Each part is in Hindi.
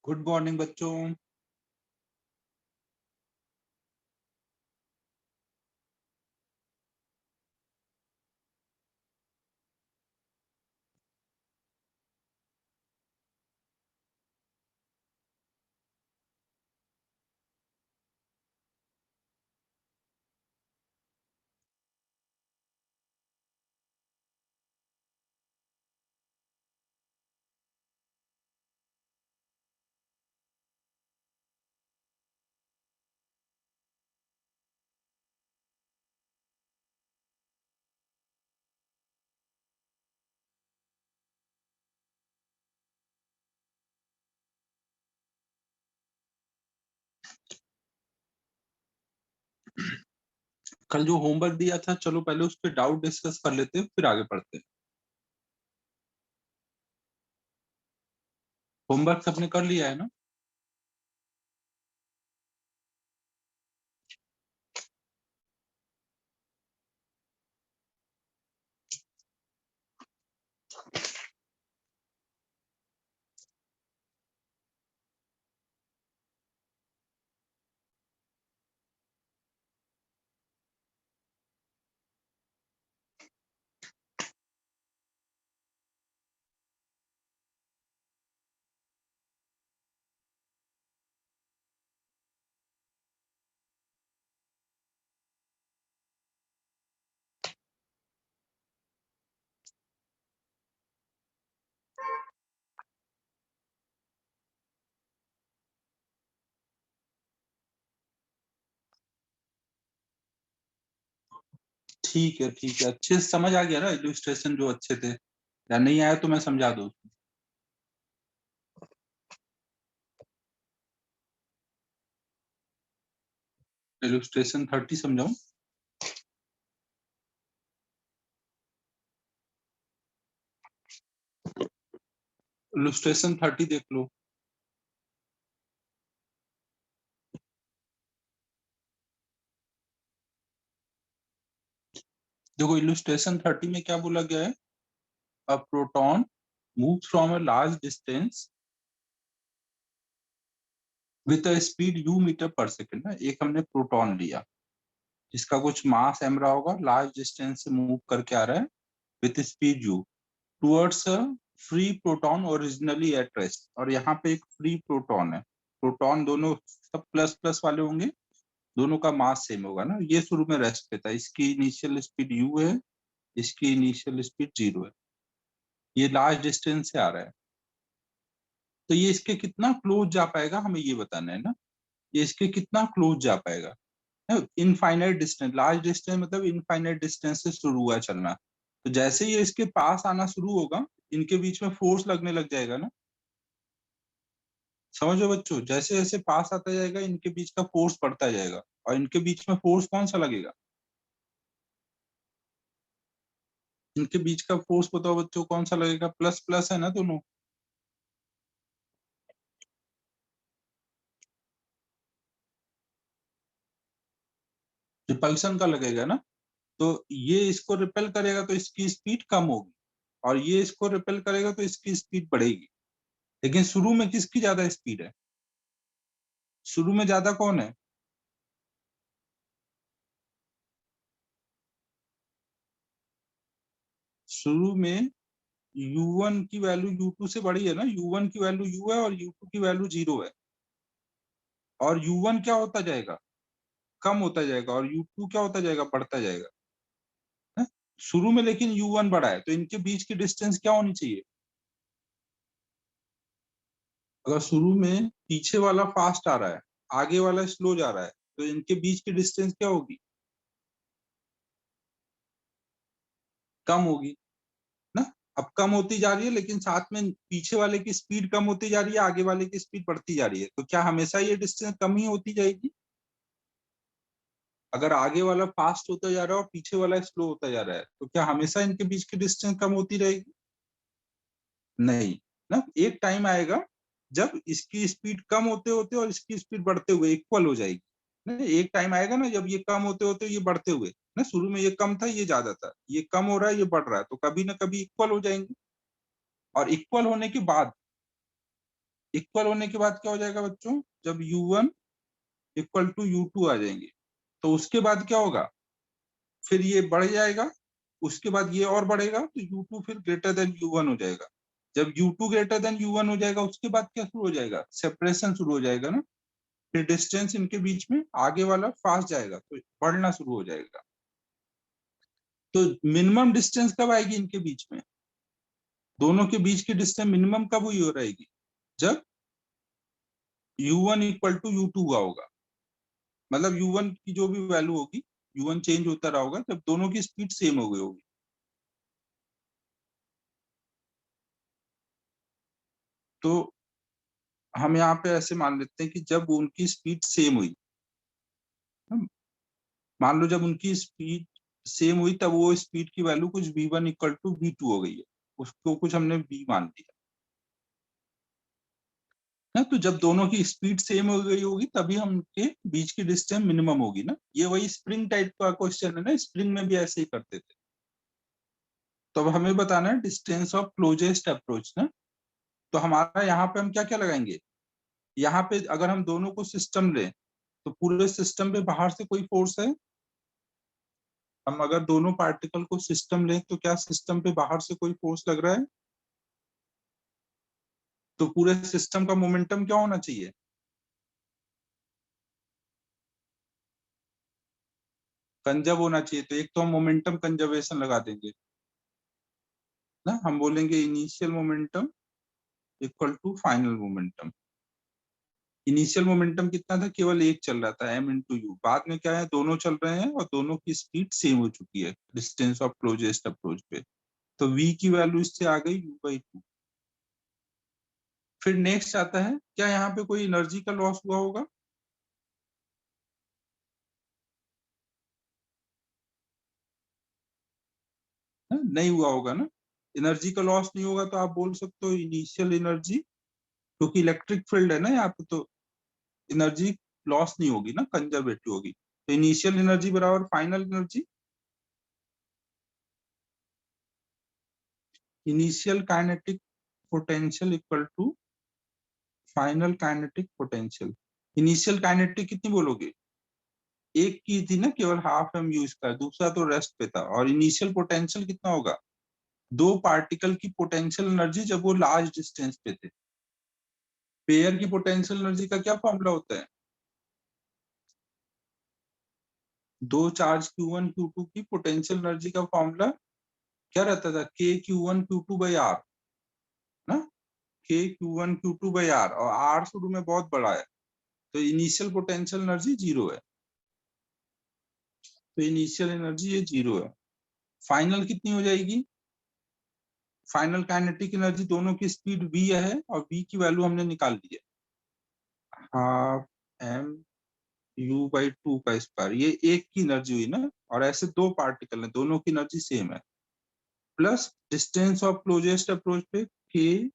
गुड मॉर्निंग बच्चों। कल जो होमवर्क दिया था, चलो पहले उस पर डाउट डिस्कस कर लेते हैं, फिर आगे पढ़ते हैं। होमवर्क सबने कर लिया है ना? ठीक है ठीक है, अच्छे से समझ आ गया ना इलस्ट्रेशन जो अच्छे थे, या नहीं आया तो मैं समझा दूं। इलस्ट्रेशन 30 समझाऊं? इलस्ट्रेशन 30 देख लो। देखो इलस्ट्रेशन 30 में क्या बोला गया है। A proton move from a large distance with a speed u meter per second ना। एक हमने प्रोटॉन लिया जिसका कुछ मास m रहा होगा, लार्ज डिस्टेंस से मूव करके आ रहा है with speed u towards a free proton originally at rest. और यहाँ पे एक फ्री प्रोटॉन है। प्रोटॉन दोनों सब प्लस प्लस वाले होंगे, दोनों का मास सेम होगा ना। ये शुरू में रेस्ट पे था, इसकी इनिशियल स्पीड u है, इसकी इनिशियल स्पीड 0 है। ये लार्ज डिस्टेंस से आ रहा है, तो ये इसके कितना क्लोज जा पाएगा हमें ये बताना है ना। ये इसके कितना क्लोज जा पाएगा। इनफाइनाइट डिस्टेंस, लार्ज डिस्टेंस मतलब इनफाइनाइट डिस्टेंस से शुरू हुआ चलना, तो जैसे ये इसके पास आना शुरू होगा, इनके बीच में फोर्स लगने लग जाएगा ना। समझो बच्चों, जैसे जैसे पास आता जाएगा इनके बीच का फोर्स बढ़ता जाएगा। और इनके बीच में फोर्स कौन सा लगेगा? इनके बीच का फोर्स बताओ बच्चों, कौन सा लगेगा? प्लस प्लस है ना दोनों। रिपल्सन का लगेगा ना। तो ये इसको रिपेल करेगा तो इसकी स्पीड कम होगी, और ये इसको रिपेल करेगा तो इसकी स्पीड बढ़ेगी। लेकिन शुरू में किसकी ज्यादा स्पीड है? शुरू में ज्यादा कौन है? शुरू में u1 की वैल्यू u2 से बड़ी है ना। u1 की वैल्यू u है और u2 की वैल्यू 0 है। और u1 क्या होता जाएगा? कम होता जाएगा, और u2 क्या होता जाएगा? बढ़ता जाएगा है? शुरू में लेकिन u1 बड़ा है, तो इनके बीच की डिस्टेंस क्या होनी चाहिए? अगर शुरू में पीछे वाला फास्ट आ रहा है, आगे वाला स्लो जा रहा है, तो इनके बीच की डिस्टेंस क्या होगी? कम होगी ना। अब कम होती जा रही है, लेकिन साथ में पीछे वाले की स्पीड कम होती जा रही है, आगे वाले की स्पीड बढ़ती जा रही है, तो क्या हमेशा ये डिस्टेंस कम ही होती जाएगी? अगर आगे वाला फास्ट होता जा रहा है और पीछे वाला स्लो होता जा रहा है, तो क्या हमेशा इनके बीच की डिस्टेंस कम होती रहेगी? नहीं ना। एक टाइम आएगा जब इसकी स्पीड कम होते होते और इसकी स्पीड बढ़ते हुए इक्वल हो जाएगी ना। एक टाइम आएगा ना जब ये कम होते होते ये बढ़ते हुए ना। शुरू में ये कम था, ये ज्यादा था, ये कम हो रहा है, ये बढ़ रहा है, तो कभी ना कभी इक्वल हो जाएंगे। और इक्वल होने के बाद इक्वल होने के बाद क्या हो जाएगा बच्चों, जब u1 इक्वल टू u2 आ जाएंगे तो उसके बाद क्या होगा, फिर ये बढ़ जाएगा, उसके बाद ये और बढ़ेगा तो u2 फिर ग्रेटर देन u1 हो जाएगा। जब u2 ग्रेटर देन u1 हो जाएगा उसके बाद क्या शुरू हो जाएगा, सेपरेशन शुरू हो जाएगा ना, फिर डिस्टेंस इनके बीच में आगे वाला फास्ट जाएगा तो बढ़ना शुरू हो जाएगा। तो मिनिमम डिस्टेंस कब आएगी इनके बीच में, दोनों के बीच की डिस्टेंस मिनिमम कब हुई हो रहेगी, जब u1 इक्वल टू u2 हुआ होगा, मतलब u1 की जो भी वैल्यू होगी, u1 चेंज होता रहा होगा जब दोनों की स्पीड सेम हो गई होगी। तो हम यहाँ पे ऐसे मान लेते हैं कि जब उनकी स्पीड सेम हुई, मान लो जब उनकी स्पीड सेम हुई तब वो स्पीड की वैल्यू कुछ v1 इक्वल टू v2 हो गई है, उसको कुछ हमने v मान लिया ना। तो जब दोनों की स्पीड सेम हो गई होगी तभी हम उनके बीच की डिस्टेंस मिनिमम होगी ना। ये वही स्प्रिंग टाइप का क्वेश्चन है ना, स्प्रिंग में भी ऐसे ही करते थे। तो अब हमें बताना है डिस्टेंस ऑफ क्लोजेस्ट अप्रोच ना। तो हमारा यहाँ पे हम क्या क्या लगाएंगे, यहाँ पे अगर हम दोनों को सिस्टम लें तो पूरे सिस्टम पे बाहर से कोई फोर्स है, हम अगर दोनों पार्टिकल को सिस्टम लें तो क्या सिस्टम पे बाहर से कोई फोर्स लग रहा है, तो पूरे सिस्टम का मोमेंटम क्या होना चाहिए, कंजर्व होना चाहिए। तो एक तो हम मोमेंटम कंजर्वेशन लगा देंगे ना, हम बोलेंगे initial momentum equal to final momentum. Initial momentum कितना था, केवल एक चल रहा था m इंटू यू, बाद में क्या है दोनों चल रहे हैं और दोनों की स्पीड सेम हो चुकी है डिस्टेंस ऑफ क्लोजेस्ट अप्रोच पे, तो v की वैल्यू इससे आ गई u/2। फिर नेक्स्ट आता है, क्या यहाँ पे कोई एनर्जी का लॉस हुआ होगा, नहीं हुआ होगा ना। एनर्जी का लॉस नहीं होगा तो आप बोल सकते हो इनिशियल एनर्जी, क्योंकि इलेक्ट्रिक फील्ड है ना यहाँ पे, तो एनर्जी लॉस नहीं होगी ना, कंजर्वेटिव होगी। तो इनिशियल एनर्जी बराबर final energy, initial kinetic potential equal to final kinetic potential. Initial kinetic कितनी बोलोगे, एक की थी ना, केवल हाफ एम यूज का, दूसरा तो रेस्ट पे था। और इनिशियल पोटेंशियल कितना होगा, दो पार्टिकल की पोटेंशियल एनर्जी जब वो लार्ज डिस्टेंस पे थे। पेयर की पोटेंशियल एनर्जी का क्या फॉर्मूला होता है, दो चार्ज Q1 Q2 की पोटेंशियल एनर्जी का फॉर्मूला क्या रहता था, k Q1 Q2 by r ना, k Q1 Q2 by r, और आर शुरू में बहुत बड़ा है तो इनिशियल पोटेंशियल एनर्जी जीरो है, तो इनिशियल एनर्जी ये जीरो है। फाइनल कितनी हो जाएगी, फाइनल काइनेटिक एनर्जी, दोनों की स्पीड v है और v की वैल्यू हमने निकाल दी है, हाफ एम u/2 का स्क्वायर, ये एक की एनर्जी हुई ना, और ऐसे दो पार्टिकल हैं दोनों की एनर्जी सेम है, plus distance of closest approach पे k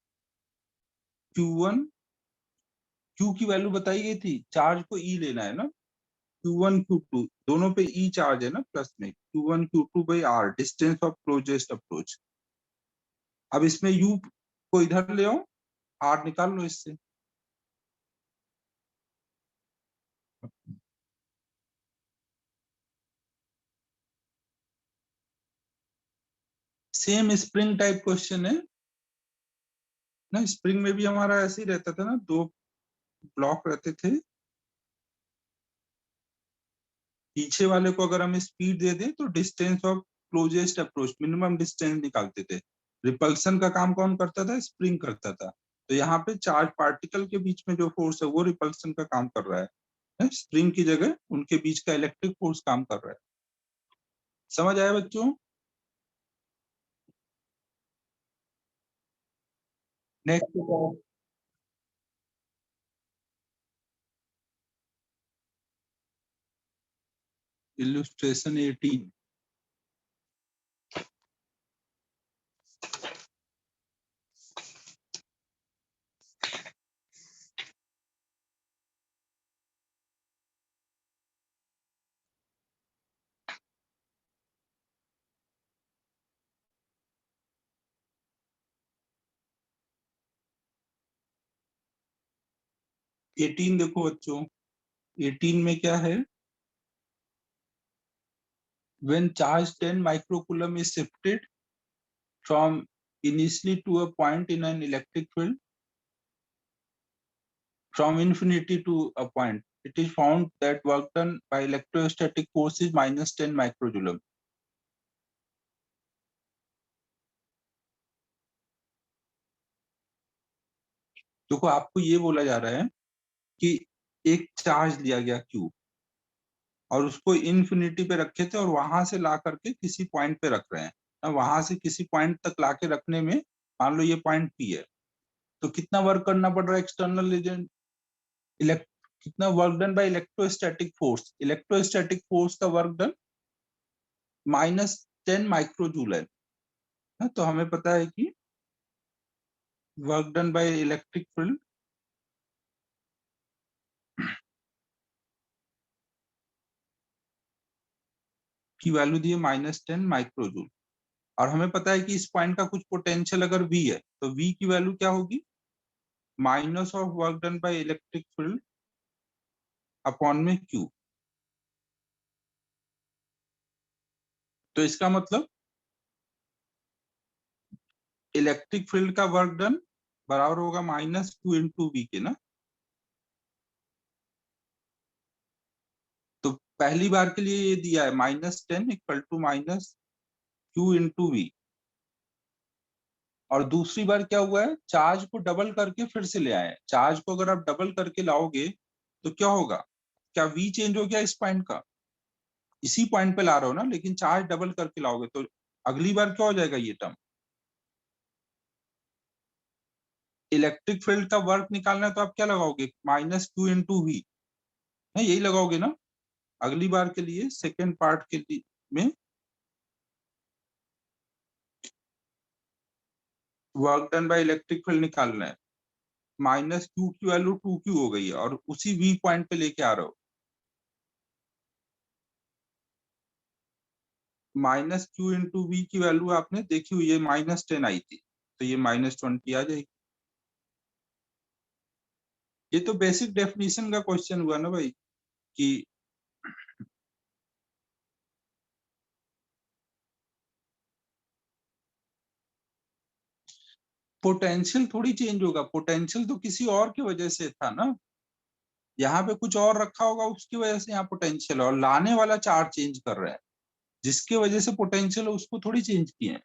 Q1, q की वैल्यू बताई गई थी, चार्ज को e लेना है ना, Q1 Q2 दोनों पे e चार्ज है ना प्लस में, Q1 Q2 by r distance of closest approach. अब इसमें u को इधर ले आओ, r निकाल लो इससे। सेम स्प्रिंग टाइप क्वेश्चन है ना, स्प्रिंग में भी हमारा ऐसे ही रहता था ना, दो ब्लॉक रहते थे, पीछे वाले को अगर हम स्पीड दे दें तो distance of closest approach minimum distance निकालते थे। रिपल्सन का काम कौन करता था, स्प्रिंग करता था। तो यहाँ पे चार्ज पार्टिकल के बीच में जो फोर्स है वो रिपल्सन का काम कर रहा है, स्प्रिंग की जगह उनके बीच का इलेक्ट्रिक फोर्स काम कर रहा है। समझ आया बच्चों। नेक्स्ट इल्यूस्ट्रेशन 18। 18 देखो बच्चों, 18 में क्या है, when charge 10 microcoulomb is shifted from initially to a point in an electric field from infinity to a point, it is found that work done by electrostatic force is minus 10 microjoule. देखो आपको ये बोला जा रहा है कि एक चार्ज लिया गया Q और उसको इन्फिनिटी पे रखे थे और वहां से ला करके किसी पॉइंट पे रख रहे हैं, वहां से किसी पॉइंट तक लाके रखने में मान लो ये पॉइंट P है, तो कितना वर्क करना पड़ रहा है एक्सटर्नल एजेंट, कितना work done by electrostatic force, electrostatic force का वर्क डन माइनस 10 माइक्रोजूल है। तो हमें पता है कि work done by electric field की वैल्यू दी है माइनस 10 माइक्रोजूल, और हमें पता है कि इस पॉइंट का कुछ पोटेंशियल अगर V है तो V की वैल्यू क्या होगी, minus of work done by electric field upon में Q। तो इसका मतलब इलेक्ट्रिक फील्ड का वर्क डन बराबर होगा माइनस Q इंटू V के ना। तो पहली बार के लिए ये दिया है minus 10 equal to minus Q into V, और दूसरी बार क्या हुआ है, चार्ज को डबल करके फिर से ले आए। चार्ज को अगर आप डबल करके लाओगे तो क्या होगा, क्या V चेंज हो गया इस पॉइंट का, इसी पॉइंट पे ला रहे हो ना, लेकिन चार्ज डबल करके लाओगे तो अगली बार क्या हो जाएगा ये टर्म, इलेक्ट्रिक फील्ड का वर्क निकालना है तो आप क्या लगाओगे, माइनस Q इंटू V, यही लगाओगे ना। अगली बार के लिए सेकेंड पार्ट के लिए में work done by electric field निकालना है, माइनस Q की वैल्यू 2Q हो गई है और उसी V पॉइंट पे लेके आ रहे हो, माइनस Q इंटू V की वैल्यू आपने देखी हुई है माइनस 10 आई थी, तो ये माइनस 20 आ जाएगी। ये तो बेसिक डेफिनेशन का क्वेश्चन हुआ ना भाई, कि पोटेंशियल थोड़ी चेंज होगा, पोटेंशियल तो किसी और की वजह से था ना, यहाँ पे कुछ और रखा होगा उसकी वजह से यहाँ पोटेंशियल, और लाने वाला चार्ज चेंज कर रहा है, जिसकी वजह से पोटेंशियल उसको थोड़ी चेंज किए हैं।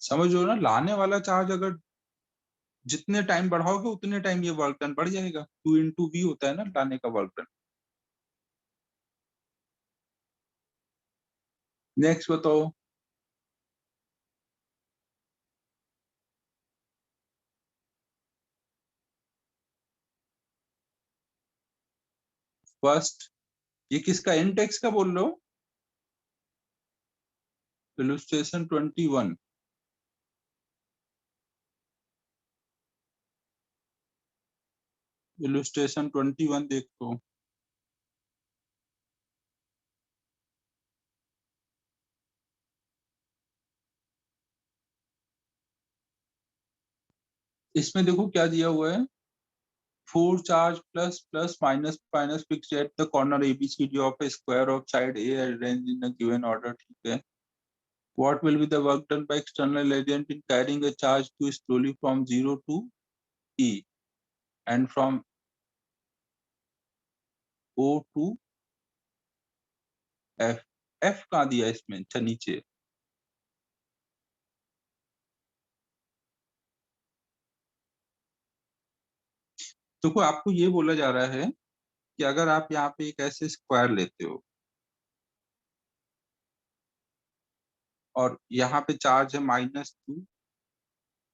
समझ लो ना, लाने वाला चार्ज अगर जितने टाइम बढ़ाओगे उतने टाइम ये वर्क डन बढ़ जाएगा, Q इंटू V होता है ना लाने का वर्क डन। नेक्स्ट बताओ। फर्स्ट, ये किसका इंडेक्स का बोल रहे हो, इलस्ट्रेशन 21, इलस्ट्रेशन 21 देखो। इसमें देखो क्या दिया हुआ है, 4 charge plus plus minus minus fixed at the corner ABCD of a square of side A arranged in a given order, ठीक है। What will be the work done by external agent in carrying a charge Q slowly from 0 to E and from O to F? F कहाँ दिया इसमें, अच्छा नीचे। देखो आपको ये बोला जा रहा है कि अगर आप यहाँ पे एक ऐसे स्क्वायर लेते हो और यहाँ पे चार्ज है -2,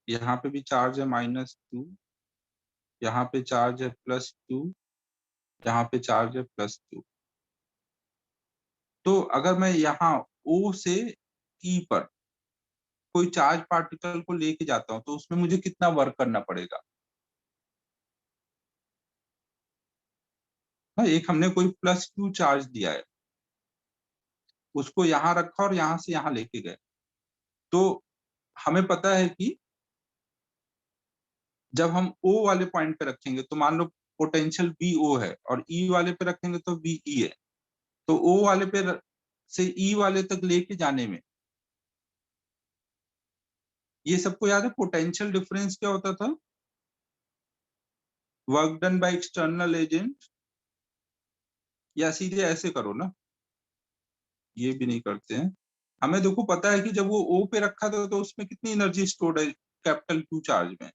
यहाँ पे भी चार्ज है -2, यहाँ पे चार्ज है +2, यहाँ पे चार्ज है +2, तो अगर मैं यहाँ O से E पर कोई चार्ज पार्टिकल को लेके जाता हूँ तो उसमें मुझे कितना वर्क करना पड़ेगा। एक हमने कोई +Q चार्ज दिया है, उसको यहाँ रखा और यहाँ से यहाँ लेके गए, तो हमें पता है कि जब हम O वाले पॉइंट पे रखेंगे तो मान लो पोटेंशियल VO है और E वाले पे रखेंगे तो VE है, तो O वाले पे से E वाले तक लेके जाने में, ये सबको याद है पोटेंशियल डिफरेंस क्या होता था? Work done by external agent, या सीधे ऐसे करो ना, ये भी नहीं करते हैं। हमें देखो पता है कि जब वो O पे रखा था तो उसमें कितनी एनर्जी स्टोर्ड है कैपिटल Q चार्ज में,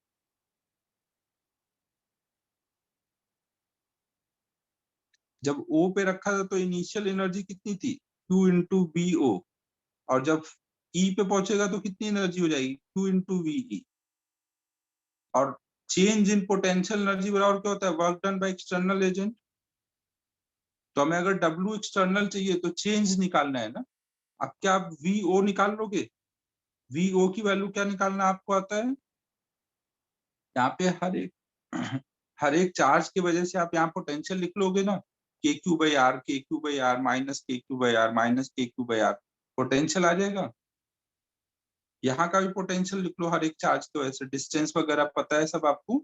जब O पे रखा था तो इनिशियल एनर्जी कितनी थी? Q इंटू BO, और जब E पे पहुंचेगा तो कितनी एनर्जी हो जाएगी? Q into VE। और चेंज इन पोटेंशियल एनर्जी बराबर क्या होता है? Work done by external agent. तो हमें अगर W एक्सटर्नल चाहिए तो चेंज निकालना है ना। अब क्या आप VO निकाल लोगे? VO की वैल्यू क्या निकालना आपको आता है? यहाँ पे हर एक चार्ज की वजह से आप यहाँ पोटेंशियल लिख लोगे ना, KQ/R, KQ/R minus KQ/R minus KQ/R, potential आ जाएगा। यहाँ का भी पोटेंशियल लिख लो, हर एक चार्ज की वजह से डिस्टेंस वगैरह पता है सब आपको,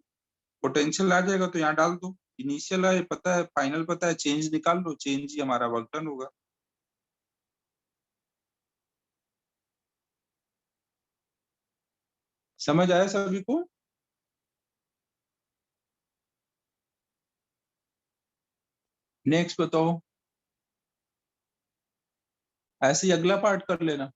पोटेंशियल आ जाएगा तो यहाँ डाल दो। इनिशियल है पता है, फाइनल पता है, चेंज निकाल लो, चेंज ही हमारा वर्क डन होगा। समझ आया सभी को? नेक्स्ट बताओ, ऐसे ही अगला पार्ट कर लेना।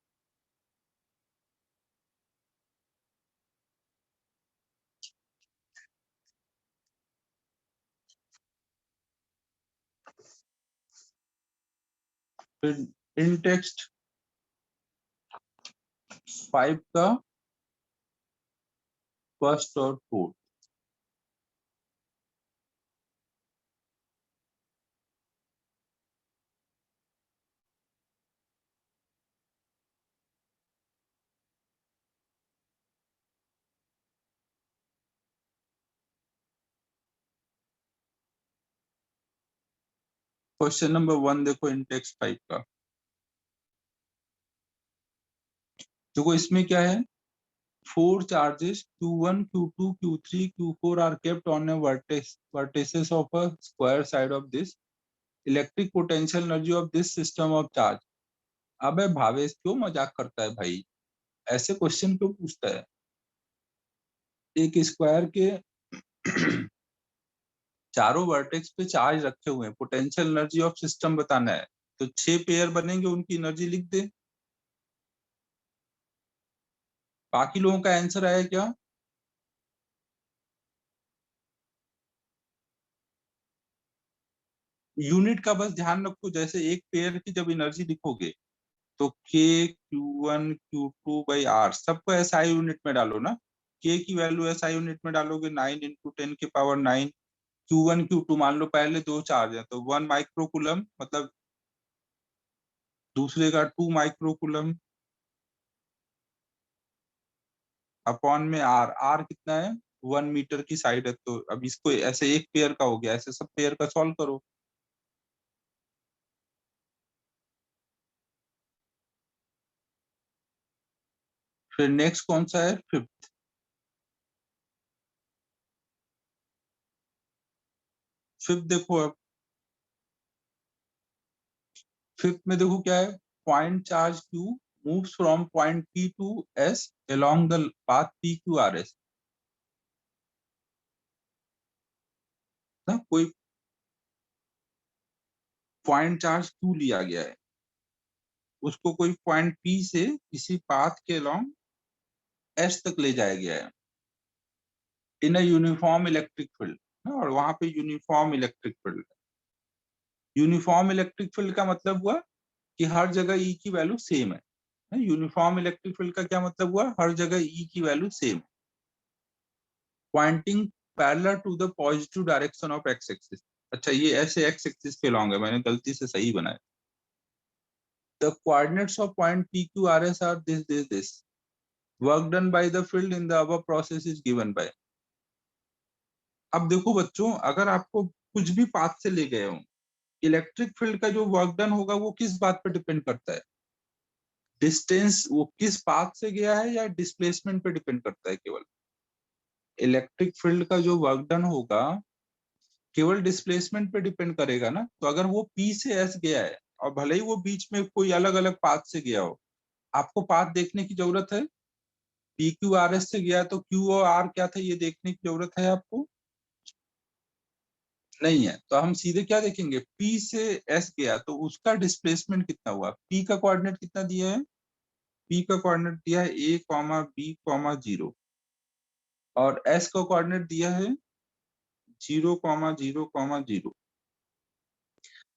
फिर इन टेक्स्ट 5 का फर्स्ट और फोर्थ। क्वेश्चन नंबर 1 देखो इन टेक्स्ट 5 का, देखो इसमें क्या है, 4 charges Q1, Q2, Q3, Q4 are kept on a vertices of a square side of this electric potential energy of this system of charge। अबे भावेश क्यों मजाक करता है भाई, ऐसे क्वेश्चन क्यों पूछता है? एक स्क्वायर के चारों वर्टेक्स पे चार्ज रखे हुए हैं, पोटेंशियल एनर्जी ऑफ सिस्टम बताना है, तो 6 पेयर बनेंगे, उनकी एनर्जी लिख दे। बाकी लोगों का आंसर आया क्या? यूनिट का बस ध्यान रखो, जैसे एक पेयर की जब एनर्जी लिखोगे तो KQ1 Q2/R सबको SI यूनिट में डालो ना। K की वैल्यू SI यूनिट में डालोगे 9 इंटू 10⁻⁹। Q1 Q2 मान लो पहले दो चार्ज है तो 1 माइक्रोकुलम, मतलब दूसरे का 2 माइक्रोकुलम अपॉन में R। R कितना है? 1 मीटर की साइड है, तो अब इसको ऐसे एक पेयर का हो गया, ऐसे सब पेयर का सॉल्व करो। फिर नेक्स्ट कौन सा है? फिफ्थ। फिफ्थ देखो अब, फिफ्थ में देखो क्या है, point charge Q moves from point P to S along the path PQRS। ना कोई पॉइंट चार्ज Q लिया गया है, उसको कोई पॉइंट P से किसी पाथ के अलोंग S तक ले जाया गया है in a uniform electric field. और वहां पे uniform electric field, uniform electric field का मतलब हुआ कि हर जगह E की वैल्यू सेम है। यूनिफॉर्म इलेक्ट्रिक फील्ड का क्या मतलब हुआ? हर जगह E की value same, pointing parallel to the positive direction of x axis. अच्छा ये ऐसे एक्स एक्सिस के लॉन्ग है, मैंने गलती से सही बनाया। The coordinates of point P Q R S R this work done by the field in the above process is given by. अब देखो बच्चों, अगर आपको कुछ भी पाथ से ले गए हो, इलेक्ट्रिक फील्ड का जो वर्क डन होगा वो किस बात पर डिपेंड करता है? डिस्टेंस, वो किस पाथ से गया है या डिस्प्लेसमेंट पे डिपेंड करता है केवल? इलेक्ट्रिक फील्ड का जो वर्क डन होगा केवल डिस्प्लेसमेंट पे डिपेंड करेगा ना। तो अगर वो P से S गया है और भले ही वो बीच में कोई अलग अलग पाथ से गया हो, आपको पाथ देखने की जरूरत है। PQRS से गया तो Q और R क्या था ये देखने की जरूरत है आपको? नहीं है। तो हम सीधे क्या देखेंगे, P से S गया तो उसका डिस्प्लेसमेंट कितना हुआ। P का कोऑर्डिनेट कितना दिया है? P का कोऑर्डिनेट दिया है A, B, 0 और S का कोऑर्डिनेट दिया है 0, 0, 0।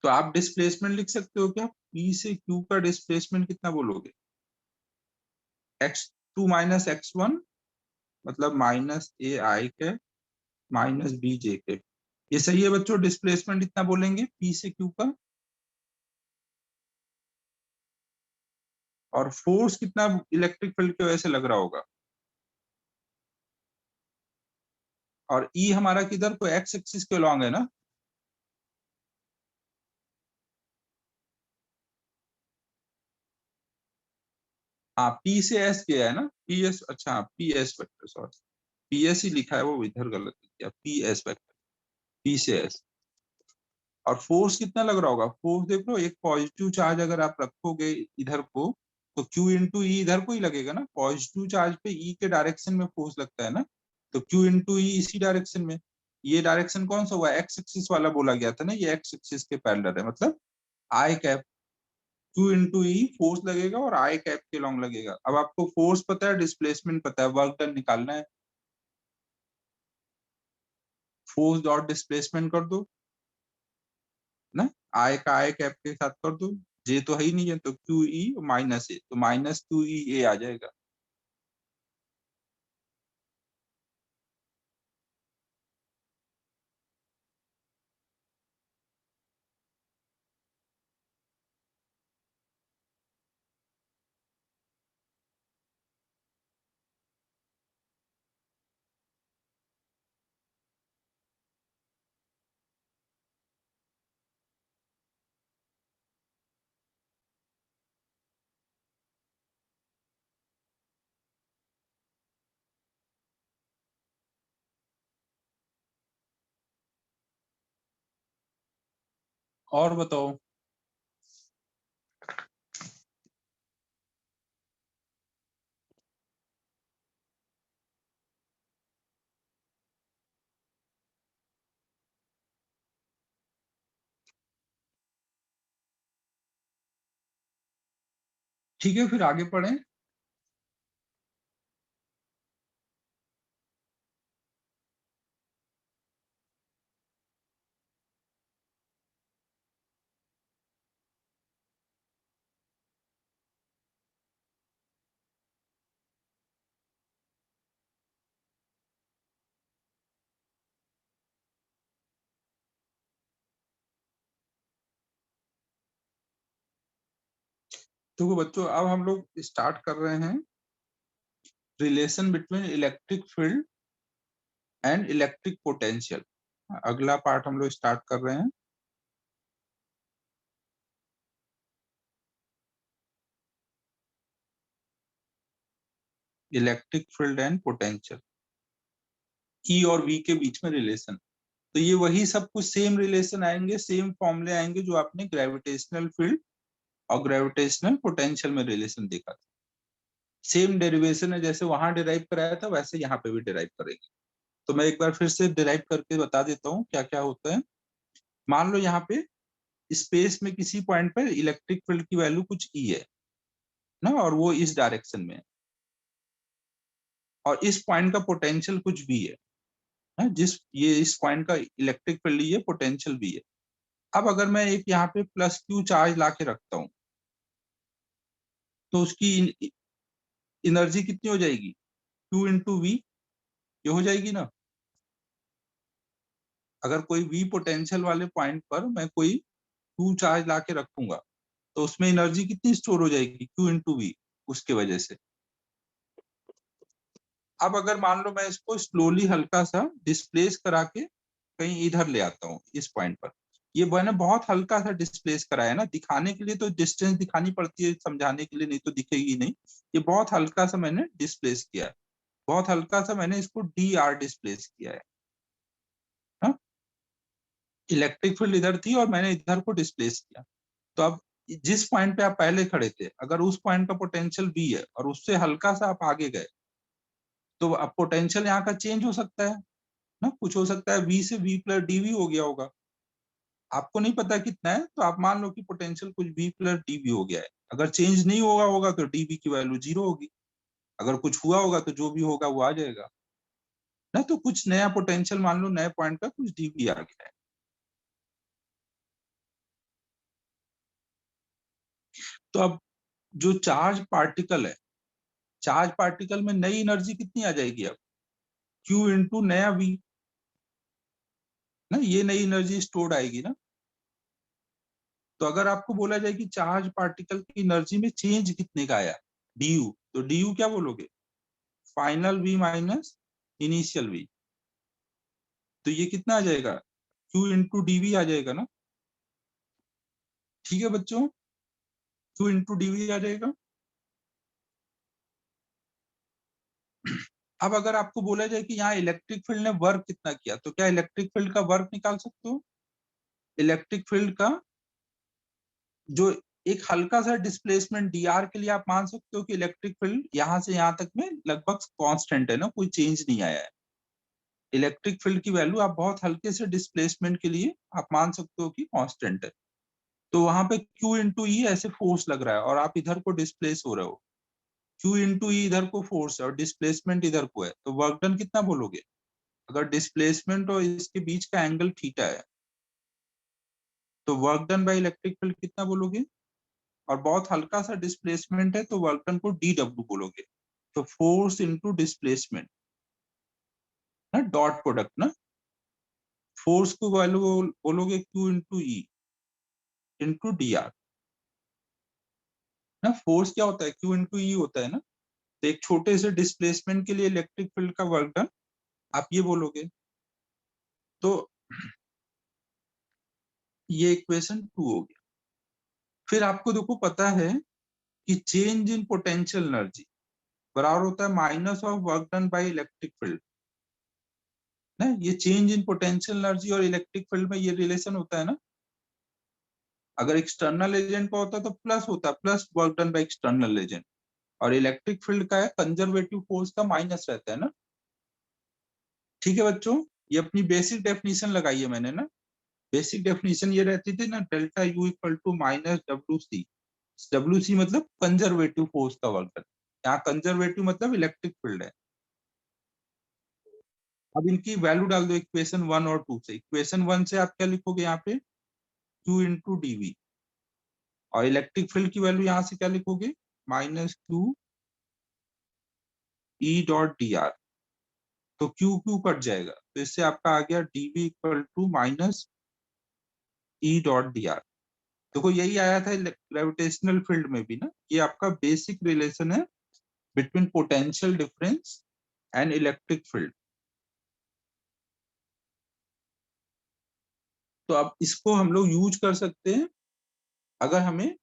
तो आप डिस्प्लेसमेंट लिख सकते हो क्या? P से Q का डिस्प्लेसमेंट कितना बोलोगे? x2 माइनस x1 मतलब माइनस AI के माइनस BJ के। ये सही है बच्चों? डिस्प्लेसमेंट इतना बोलेंगे P से Q का। और फोर्स कितना इलेक्ट्रिक फील्ड की वजह से लग रहा होगा। और E हमारा किधर को एक्स एक्सिस के अलॉन्ग है ना। हाँ P से S गया है ना। PS अच्छा PS वेक्टर सॉरी PS ही लिखा है, वो इधर गलत किया। PS वेक्टर P से S। और फोर्स कितना लग रहा होगा? फोर्स देख लो, एक पॉजिटिव चार्ज अगर आप रखोगे इधर को तो Q इंटू ई इधर को ही लगेगा ना। पॉजिटिव चार्ज पे E के डायरेक्शन में फोर्स लगता है ना। तो Q इंटू ई इसी डायरेक्शन में। ये डायरेक्शन कौन सा हुआ? एक्स एक्सिस वाला बोला गया था ना, ये एक्स एक्सिस के पैरेलल है, मतलब i cap. Q into E force लगेगा और आई कैप के लॉन्ग लगेगा। अब आपको फोर्स पता है, डिस्प्लेसमेंट पता है, वर्क डन निकालना है। फोर्स डॉट डिस्प्लेसमेंट कर दो ना, आई का आई कैप के साथ कर दो। जे तो है ही नहीं है, तो क्यू ई माइनस ए, तो माइनस क्यू ई ए आ जाएगा। और बताओ। ठीक है फिर आगे पढ़ें। तो बच्चों अब हम लोग स्टार्ट कर रहे हैं relation between electric field and electric potential. अगला पार्ट हम लोग स्टार्ट कर रहे हैं। इलेक्ट्रिक फील्ड एंड पोटेंशियल, ई और वी के बीच में रिलेशन। तो ये वही सब कुछ सेम रिलेशन आएंगे, सेम फॉर्मूले आएंगे जो आपने ग्रेविटेशनल फील्ड और ग्रेविटेशनल पोटेंशियल में रिलेशन देखा था। सेम डेरिवेशन है, जैसे वहां डिराइव कराया था वैसे यहाँ पे भी डिराइव करेंगे। तो मैं एक बार फिर से डिराइव करके बता देता हूँ क्या क्या होता है। मान लो यहाँ पे स्पेस में किसी पॉइंट पर इलेक्ट्रिक फील्ड की वैल्यू कुछ ई है ना, और वो इस डायरेक्शन में है। और इस पॉइंट का पोटेंशियल कुछ भी है ना, जिस ये इस पॉइंट का इलेक्ट्रिक फील्ड ये पोटेंशियल भी है। अब अगर मैं एक यहाँ पे प्लस क्यू चार्ज ला के रखता हूँ तो उसकी एनर्जी कितनी हो जाएगी? क्यू इंटू वी, ये हो जाएगी ना। अगर कोई वी पोटेंशियल वाले पॉइंट पर मैं कोई क्यू चार्ज ला के रखूंगा तो उसमें एनर्जी कितनी स्टोर हो जाएगी? क्यू इंटू वी, उसके वजह से। अब अगर मान लो मैं इसको स्लोली हल्का सा डिस्प्लेस करा के कहीं इधर ले आता हूँ इस पॉइंट पर, ये मैंने बहुत हल्का सा डिस्प्लेस कराया ना, दिखाने के लिए तो डिस्टेंस दिखानी पड़ती है, समझाने के लिए नहीं तो दिखेगी नहीं। ये बहुत हल्का सा मैंने डिस्प्लेस किया है, बहुत हल्का सा मैंने इसको डी आर डिस्प्लेस किया है। इलेक्ट्रिक फील्ड इधर थी और मैंने इधर को डिस्प्लेस किया। तो अब जिस पॉइंट पे आप पहले खड़े थे, अगर उस पॉइंट का पोटेंशियल V है और उससे हल्का सा आप आगे गए, तो अब पोटेंशियल यहाँ का चेंज हो सकता है ना, कुछ हो सकता है V से V प्लस dV हो गया होगा। आपको नहीं पता कितना है, तो आप मान लो कि पोटेंशियल कुछ V प्लस dV हो गया है। अगर चेंज नहीं होगा तो dV की वैल्यू 0 होगी। अगर कुछ हुआ होगा तो जो भी होगा वो आ जाएगा ना। तो कुछ नया पोटेंशियल मान लो नए पॉइंट का कुछ dV आ गया है। तो अब जो चार्ज पार्टिकल है, चार्ज पार्टिकल में नई एनर्जी कितनी आ जाएगी अब, Q इंटू नया V ना, ये नई एनर्जी स्टोर्ड आएगी ना। तो अगर आपको बोला जाए कि चार्ज पार्टिकल की एनर्जी में चेंज कितने का आया, du, तो du क्या बोलोगे, final V minus initial V। तो ये कितना आ जाएगा, Q इंटू dV आ जाएगा ना। ठीक है बच्चों, Q इंटू dV आ जाएगा। अब अगर आपको बोला जाए कि यहाँ इलेक्ट्रिक फील्ड ने वर्क कितना किया, तो क्या इलेक्ट्रिक फील्ड का वर्क निकाल सकते हो। इलेक्ट्रिक फील्ड का जो एक हल्का सा डिस्प्लेसमेंट dr के लिए आप मान सकते हो कि इलेक्ट्रिक फील्ड यहाँ से यहाँ तक में लगभग कांस्टेंट है ना, कोई चेंज नहीं आया है। इलेक्ट्रिक फील्ड की वैल्यू आप बहुत हल्के से डिस्प्लेसमेंट के लिए आप मान सकते हो कि कांस्टेंट है। तो वहां पे Q इंटू ई ऐसे फोर्स लग रहा है और आप इधर को डिस्प्लेस हो रहे हो। Q इंटू ई इधर को फोर्स है और डिस्प्लेसमेंट इधर को है, तो वर्क डन कितना बोलोगे। अगर डिस्प्लेसमेंट और इसके बीच का एंगल थीटा है, तो work done by electric field कितना बोलोगे। और बहुत हल्का सा डिस्प्लेसमेंट है, तो वर्क डन को डी डब्ल्यू बोलोगे। तो फोर्स इंटू डिस्प्लेसमेंट ना, डॉट प्रोडक्ट ना, फोर्स को वैल्यू बोलोगे Q into E into D r ना। फोर्स क्या होता है, Q इंटू ई होता है ना। तो एक छोटे से डिस्प्लेसमेंट के लिए इलेक्ट्रिक फील्ड का वर्क डन आप ये बोलोगे। तो ये इक्वेशन 2 हो गया। फिर आपको देखो पता है कि चेंज इन पोटेंशियल एनर्जी बराबर होता है minus of work done by electric field ना। ये चेंज इन पोटेंशियल एनर्जी और इलेक्ट्रिक फील्ड में ये रिलेशन होता है ना। अगर एक्सटर्नल एजेंट का होता है तो प्लस होता है, plus work done by external agent. और इलेक्ट्रिक फील्ड का है कंजर्वेटिव फोर्स का माइनस रहता है ना। ठीक है बच्चों, ये अपनी बेसिक डेफिनेशन लगाई है मैंने ना। बेसिक डेफिनेशन ये रहती थी ना, delta u equal to minus W C. W C मतलब कंजर्वेटिव फोर्स का वर्क डन। यहाँ कंजर्वेटिव मतलब इलेक्ट्रिक फील्ड है। अब इनकी वैल्यू डाल दो इक्वेशन 1 और 2 से। इक्वेशन 1 से आप क्या लिखोगे यहाँ पे, Q इंटू डीवी। और इलेक्ट्रिक फील्ड की वैल्यू यहाँ से क्या लिखोगे, minus Q E dot d r. तो Q Q कट जाएगा, तो इससे आपका आ गया dV equal to minus E dot d r. देखो यही आया था ग्रेविटेशनल फील्ड में भी ना। ये आपका बेसिक रिलेशन है between potential difference and electric field. तो अब इसको हम लोग यूज कर सकते हैं अगर हमें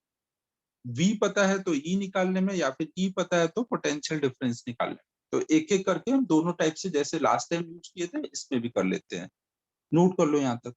V पता है तो E निकालने में, या फिर E पता है तो पोटेंशियल डिफरेंस निकालने में। तो एक एक करके हम दोनों टाइप से, जैसे लास्ट टाइम यूज किए थे, इसमें भी कर लेते हैं। नोट कर लो यहाँ तक।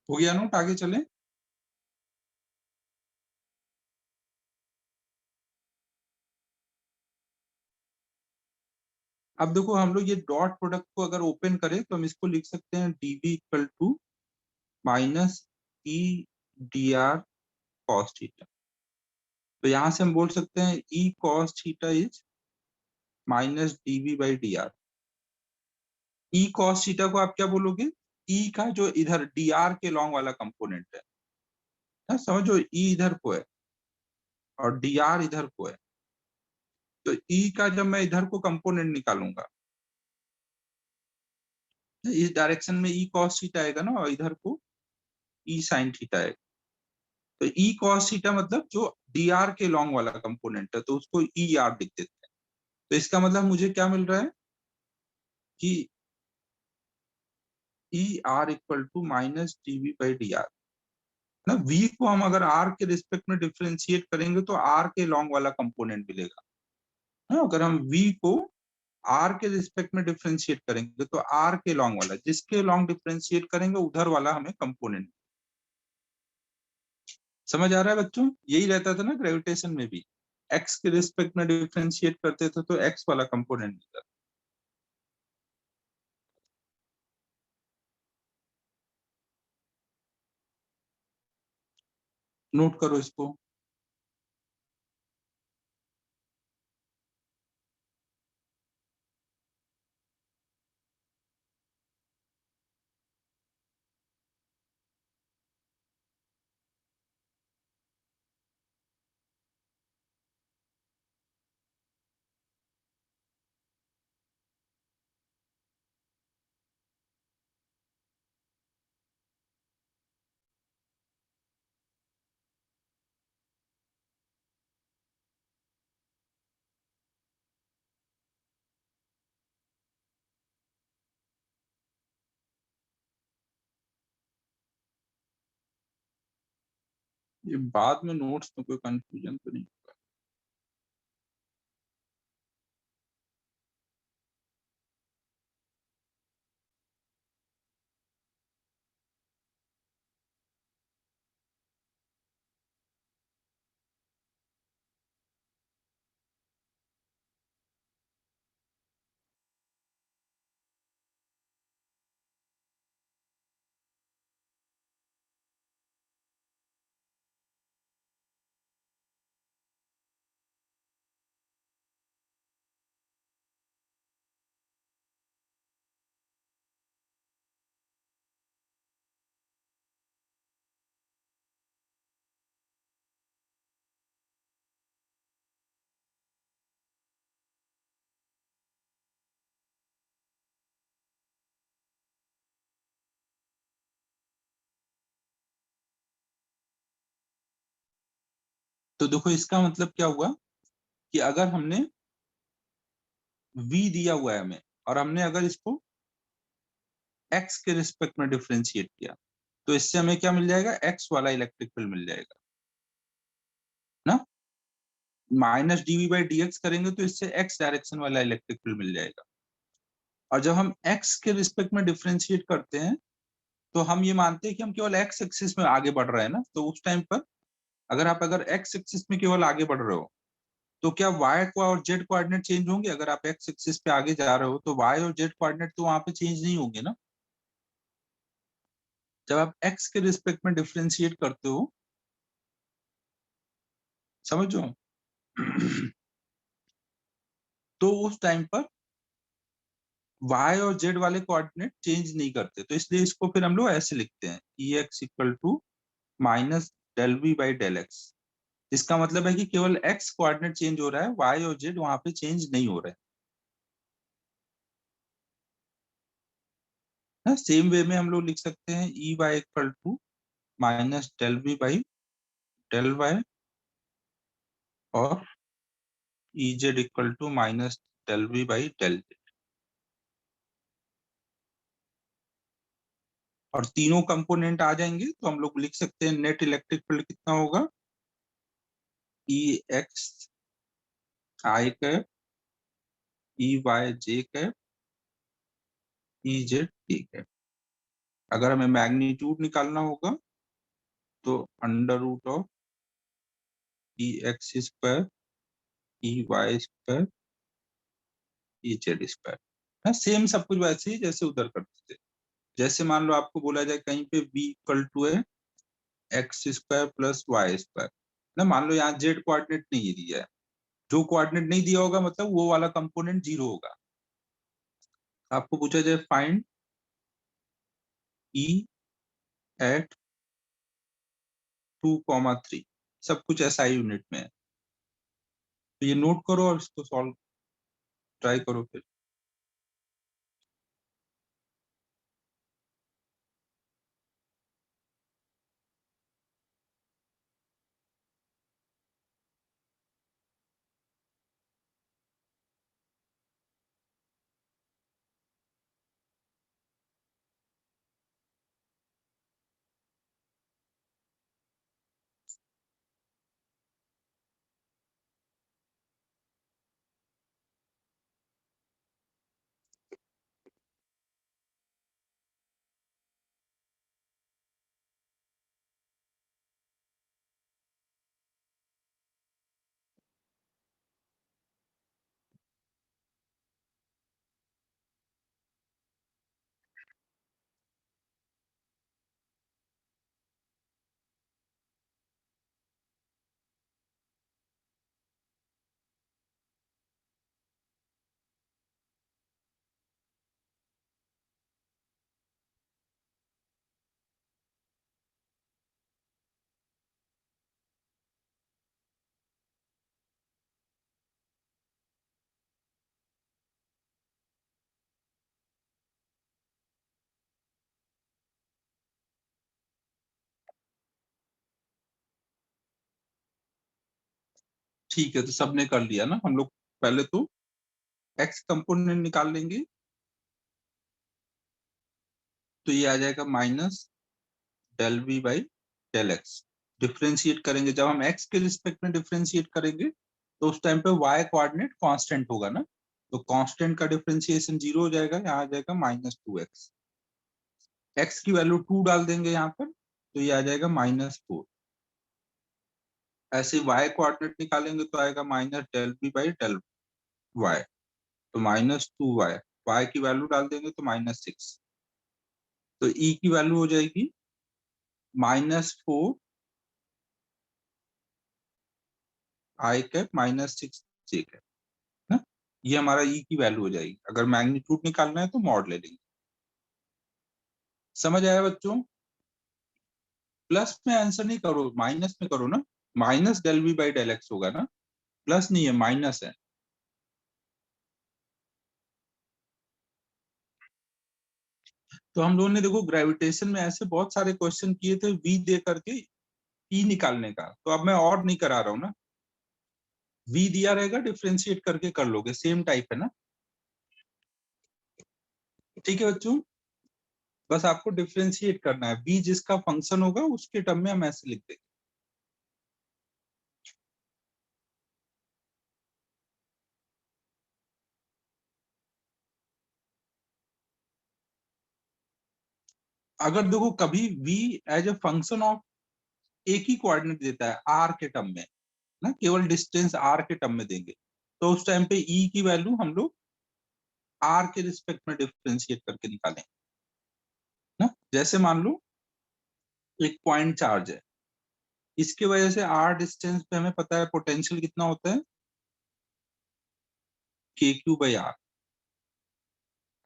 हो गया नोट, आगे चले। अब देखो हम लोग ये डॉट प्रोडक्ट को अगर ओपन करें तो हम इसको लिख सकते हैं dv equal to minus E d r cos theta. तो यहां से हम बोल सकते हैं E cos theta is minus dV by d r. E cos theta को आप क्या बोलोगे, ई का जो इधर डी आर के लॉन्ग वाला कंपोनेंट है ना, समझो ई इधर को है और डी आर इधर को है। तो ई का जब मैं इधर को कंपोनेंट निकालूंगा, इस डायरेक्शन में ई कॉस थीटा आएगा ना, और इधर को ई साइन थीटा आएगा। तो ई कॉस थीटा मतलब जो डी आर के लॉन्ग वाला कंपोनेंट है, तो उसको ई आर लिख देते हैं। तो इसका मतलब मुझे क्या मिल रहा है कि E r equal to minus dV by d r ना। वी को हम अगर आर के रिस्पेक्ट में डिफरेंशिएट करेंगे तो आर के लॉन्ग वाला कंपोनेंट मिलेगा ना। अगर हम वी को आर के रिस्पेक्ट में डिफरेंशिएट करेंगे तो आर के लॉन्ग वाला, जिसके लॉन्ग डिफरेंशिएट करेंगे उधर वाला हमें कंपोनेंट। समझ आ रहा है बच्चों, यही रहता था ना ग्रेविटेशन में भी, एक्स के रिस्पेक्ट में डिफरेंशिएट करते थे तो एक्स वाला कंपोनेंट मिलता। नोट करो इसको। ये बाद में नोट्स में कोई कंफ्यूजन तो नहीं होगा। तो देखो इसका मतलब क्या हुआ कि अगर हमने v दिया हुआ है हमें, और हमने अगर इसको x के रिस्पेक्ट में डिफरेंशिएट किया, तो इससे हमें क्या मिल जाएगा, x वाला इलेक्ट्रिक फील्ड मिल जाएगा ना। Minus dV by d x करेंगे तो इससे x डायरेक्शन वाला इलेक्ट्रिक फील्ड मिल जाएगा। और जब हम x के रिस्पेक्ट में डिफरेंशिएट करते हैं तो हम ये मानते हैं कि हम केवल x एक्सिस में आगे बढ़ रहे हैं ना। तो उस टाइम पर अगर x एक्सिस में केवल आगे बढ़ रहे हो तो क्या y को और z कोऑर्डिनेट चेंज होंगे। अगर आप x एक्सिस पे आगे जा रहे हो तो y और z कोऑर्डिनेट तो वहां पे चेंज नहीं होंगे ना। जब आप x के रिस्पेक्ट में डिफरेंशिएट करते हो, समझो तो उस टाइम पर y और z वाले कोऑर्डिनेट चेंज नहीं करते। तो इसलिए इसको फिर हम लोग ऐसे लिखते हैं E x equal to minus del V by del x. इसका मतलब है कि केवल x कोऑर्डिनेट चेंज हो रहा है, y और z वहां पे चेंज नहीं हो रहे हैं। सेम वे में हम लोग लिख सकते हैं E y equal to minus del V by del y और E z equal to minus del V by del z. और तीनों कंपोनेंट आ जाएंगे तो हम लोग लिख सकते हैं नेट इलेक्ट्रिक फील्ड कितना होगा, E x i cap E y j cap E z k cap. अगर हमें मैग्नीट्यूड निकालना होगा तो under root of E x square E y square E z square. Same सब कुछ वैसे ही जैसे उधर करते थे। जैसे मान लो आपको बोला जाए कहीं पे v इक्वल टू है x square plus y square ना, मान लो यहाँ जेड कोऑर्डिनेट नहीं दिया है, जो कोऑर्डिनेट नहीं दिया होगा मतलब वो वाला कंपोनेंट जीरो होगा। आपको पूछा जाए फाइंड ई एट 2,3, सब कुछ एसआई यूनिट में है, तो ये नोट करो और इसको सॉल्व ट्राई करो फिर। ठीक है, तो सबने कर लिया ना। हम लोग पहले तो एक्स कंपोनेंट निकाल लेंगे, तो ये आ जाएगा minus del V by del x. Differentiate करेंगे, जब हम एक्स के रिस्पेक्ट में डिफ्रेंशिएट करेंगे तो उस टाइम पे वाई कोऑर्डिनेट कांस्टेंट होगा ना, तो कांस्टेंट का डिफ्रेंशिएशन जीरो हो जाएगा, यहाँ आ जाएगा -2x। एक्स की वैल्यू 2 डाल देंगे यहाँ पर, तो ये आ जाएगा -4। ऐसे वाई कोऑर्डिनेट निकालेंगे तो आएगा minus del B by del y, तो -2y। वाई की वैल्यू डाल देंगे तो -6, तो ई की वैल्यू हो जाएगी -4 आई कैप -6 जे कैप ना। ये हमारा ई की वैल्यू हो जाएगी। अगर मैग्नीट्यूड निकालना है तो मॉड ले लेंगे। समझ आया बच्चों? प्लस में आंसर नहीं करो, माइनस में करो ना। Minus del V by del x होगा ना, प्लस नहीं है, माइनस है। तो हम लोगों ने देखो ग्रेविटेशन में ऐसे बहुत सारे क्वेश्चन किए थे वी दे करके ई निकालने का, तो अब मैं और नहीं करा रहा हूँ ना। वी दिया रहेगा, डिफ्रेंशिएट करके कर लोगे, सेम टाइप है ना। ठीक है बच्चों, बस आपको डिफ्रेंशिएट करना है, वी जिसका फंक्शन होगा उसके टर्म में हम ऐसे लिख देंगे। अगर देखो कभी v as a function of एक ही कोऑर्डिनेट देता है आर के टर्म में ना, केवल डिस्टेंस आर के टर्म में देंगे, तो उस टाइम पे ई की वैल्यू हम लोग आर के रिस्पेक्ट में डिफ्रेंशिएट करके निकालें ना। जैसे मान लो एक पॉइंट चार्ज है, इसके वजह से आर डिस्टेंस पे हमें पता है पोटेंशियल कितना होता है, के क्यू बाई आर।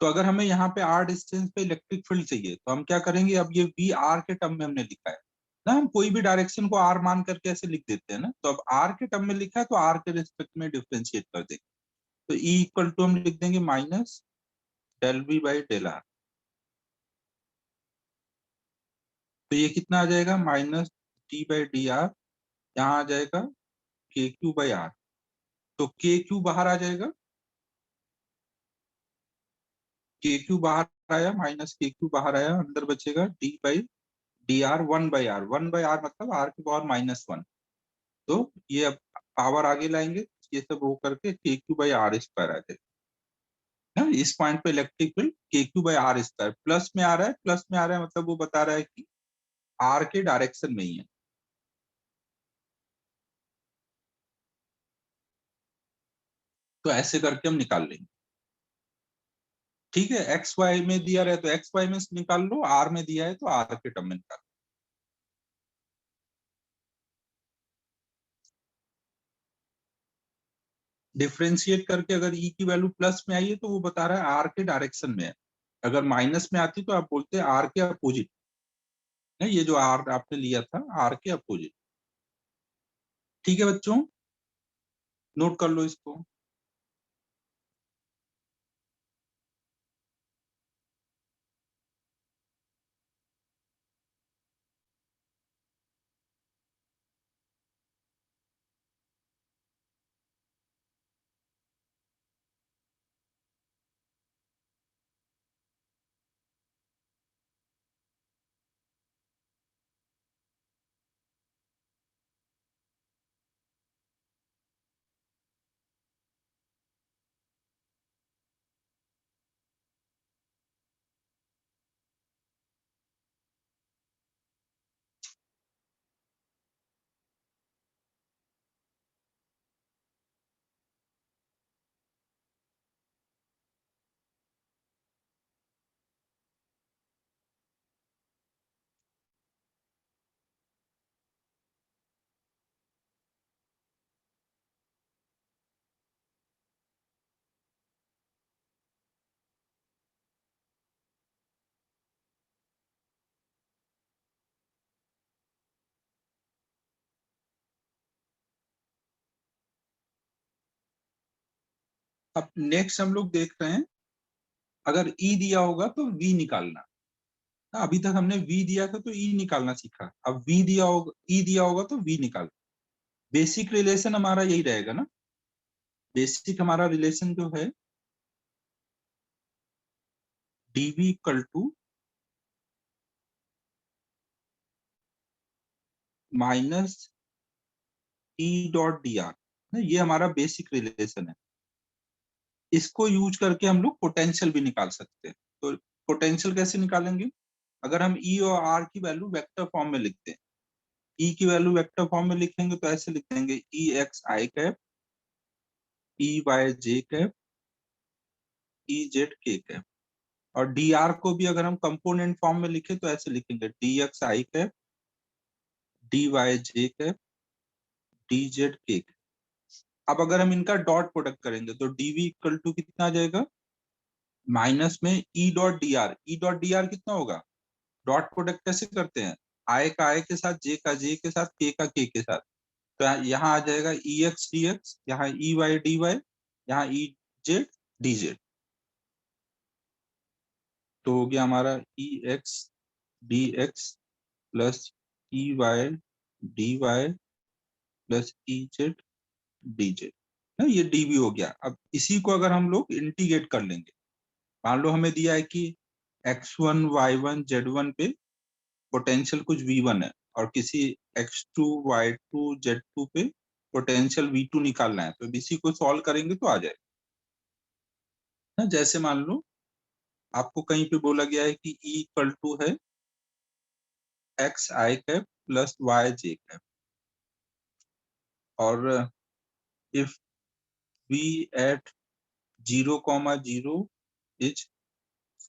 तो अगर हमें यहाँ पे आर डिस्टेंस पे इलेक्ट्रिक फील्ड चाहिए तो हम क्या करेंगे, अब ये वी आर के टर्म में हमने लिखा है ना, हम कोई भी डायरेक्शन को आर मान करके ऐसे लिख देते हैं ना, तो अब आर के टर्म में लिखा है तो आर के रिस्पेक्ट में डिफ्रेंशिएट कर देंगे, तो ई इक्वल टू हम लिख देंगे minus del V by del r. तो ये कितना आ जाएगा, minus d by d r, यहाँ आ जाएगा के क्यू बाई आर। तो के क्यू बाहर आ जाएगा, के क्यू बाहर आया, माइनस के क्यू बाहर आया, अंदर बचेगा D by d are, 1/r। 1/r मतलब आर की पावर -1। तो ये अब पावर आगे लाएंगे, ये सब हो करके k q by r square आ जाएगा। ना, इस पॉइंट पे electric field k q by r square plus में आ रहा है, प्लस में आ रहा है मतलब वो बता रहा है कि आर के डायरेक्शन में ही है। तो ऐसे करके हम निकाल लेंगे। ठीक है, एक्स वाई में दिया रहे तो एक्स वाई में से निकाल लो, आर में दिया है तो आर के टर्म में निकाल लो। डिफ्रेंशिएट करके अगर ई की वैल्यू प्लस में आई है तो वो बता रहा है आर के डायरेक्शन में है। अगर माइनस में आती तो आप बोलते हैं आर के अपोजिट है, ये जो आर आपने लिया था आर के अपोजिट। ठीक है बच्चों, नोट कर लो इसको। अब नेक्स्ट हम लोग देख रहे हैं, अगर ई दिया होगा तो वी निकालना। अभी तक हमने वी दिया था तो ई निकालना सीखा, अब वी दिया होगा, ई दिया होगा तो वी निकाल। बेसिक रिलेशन हमारा यही रहेगा ना, बेसिक हमारा रिलेशन जो है dv equal to minus E dot d r, ये हमारा बेसिक रिलेशन है। इसको यूज करके हम लोग पोटेंशियल भी निकाल सकते हैं। तो पोटेंशियल कैसे निकालेंगे, अगर हम ई और आर की वैल्यू वेक्टर फॉर्म में लिखते हैं, ई की वैल्यू वेक्टर फॉर्म में लिखेंगे तो ऐसे लिख देंगे ई x i cap, E y j cap, E z k cap. और डी आर को भी अगर हम कंपोनेंट फॉर्म में लिखे तो ऐसे लिखेंगे D x i cap, D Y j cap, D Z k cap. अब अगर हम इनका डॉट प्रोडक्ट करेंगे तो डीवी इक्वल टू कितना आ जाएगा, माइनस में ई dot d r. E dot d are कितना होगा, डॉट प्रोडक्ट कैसे करते हैं, आई का आई के साथ, जे का जे के साथ, के का के साथ। तो यहाँ आ जाएगा ई एक्स डी एक्स, यहाँ ई वाई डी वाई, यहाँ ई जेड डी जेड। तो हो गया हमारा E x d x plus E y d y plus E z d z, ये डीवी हो गया। अब इसी को अगर हम लोग इंटीग्रेट कर लेंगे, मान लो हमें दिया है कि x1 y1 z1 पे पोटेंशियल कुछ v1 है और किसी x2 y2 z2 पे पोटेंशियल v2 निकालना है, तो इसी को सॉल्व करेंगे तो आ जाएगा ना। जैसे मान लो आपको कहीं पे बोला गया है कि E इक्वल टू है x i cap plus Y j cap, और if v eight 0,0 is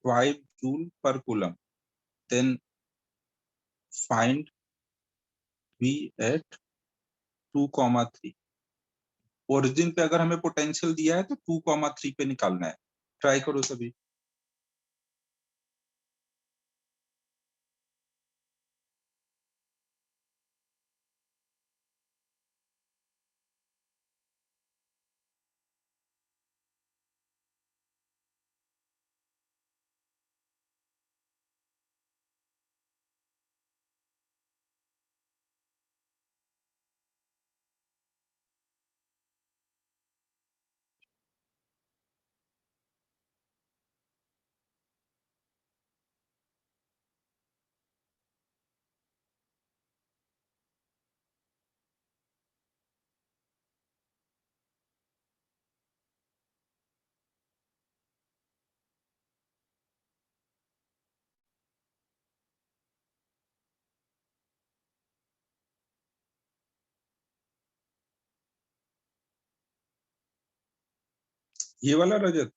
5 joule per coulomb, then find v at 2,3। Origin पे अगर हमें पोटेंशियल दिया है तो 2,3 पे निकालना है। ट्राई करो सभी। ये वाला रजत?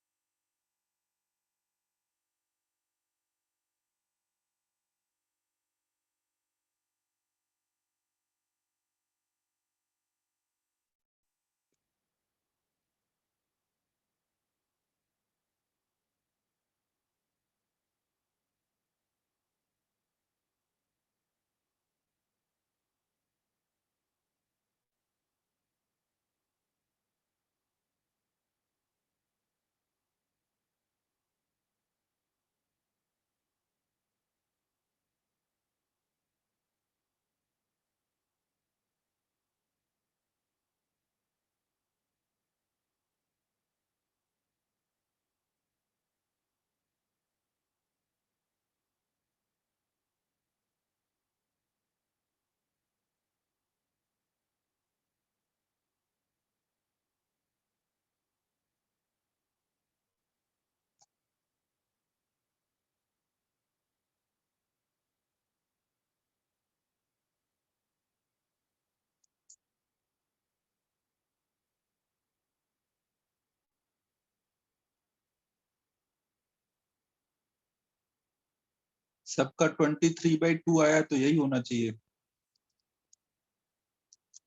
सबका 23/2 आया, तो यही होना चाहिए।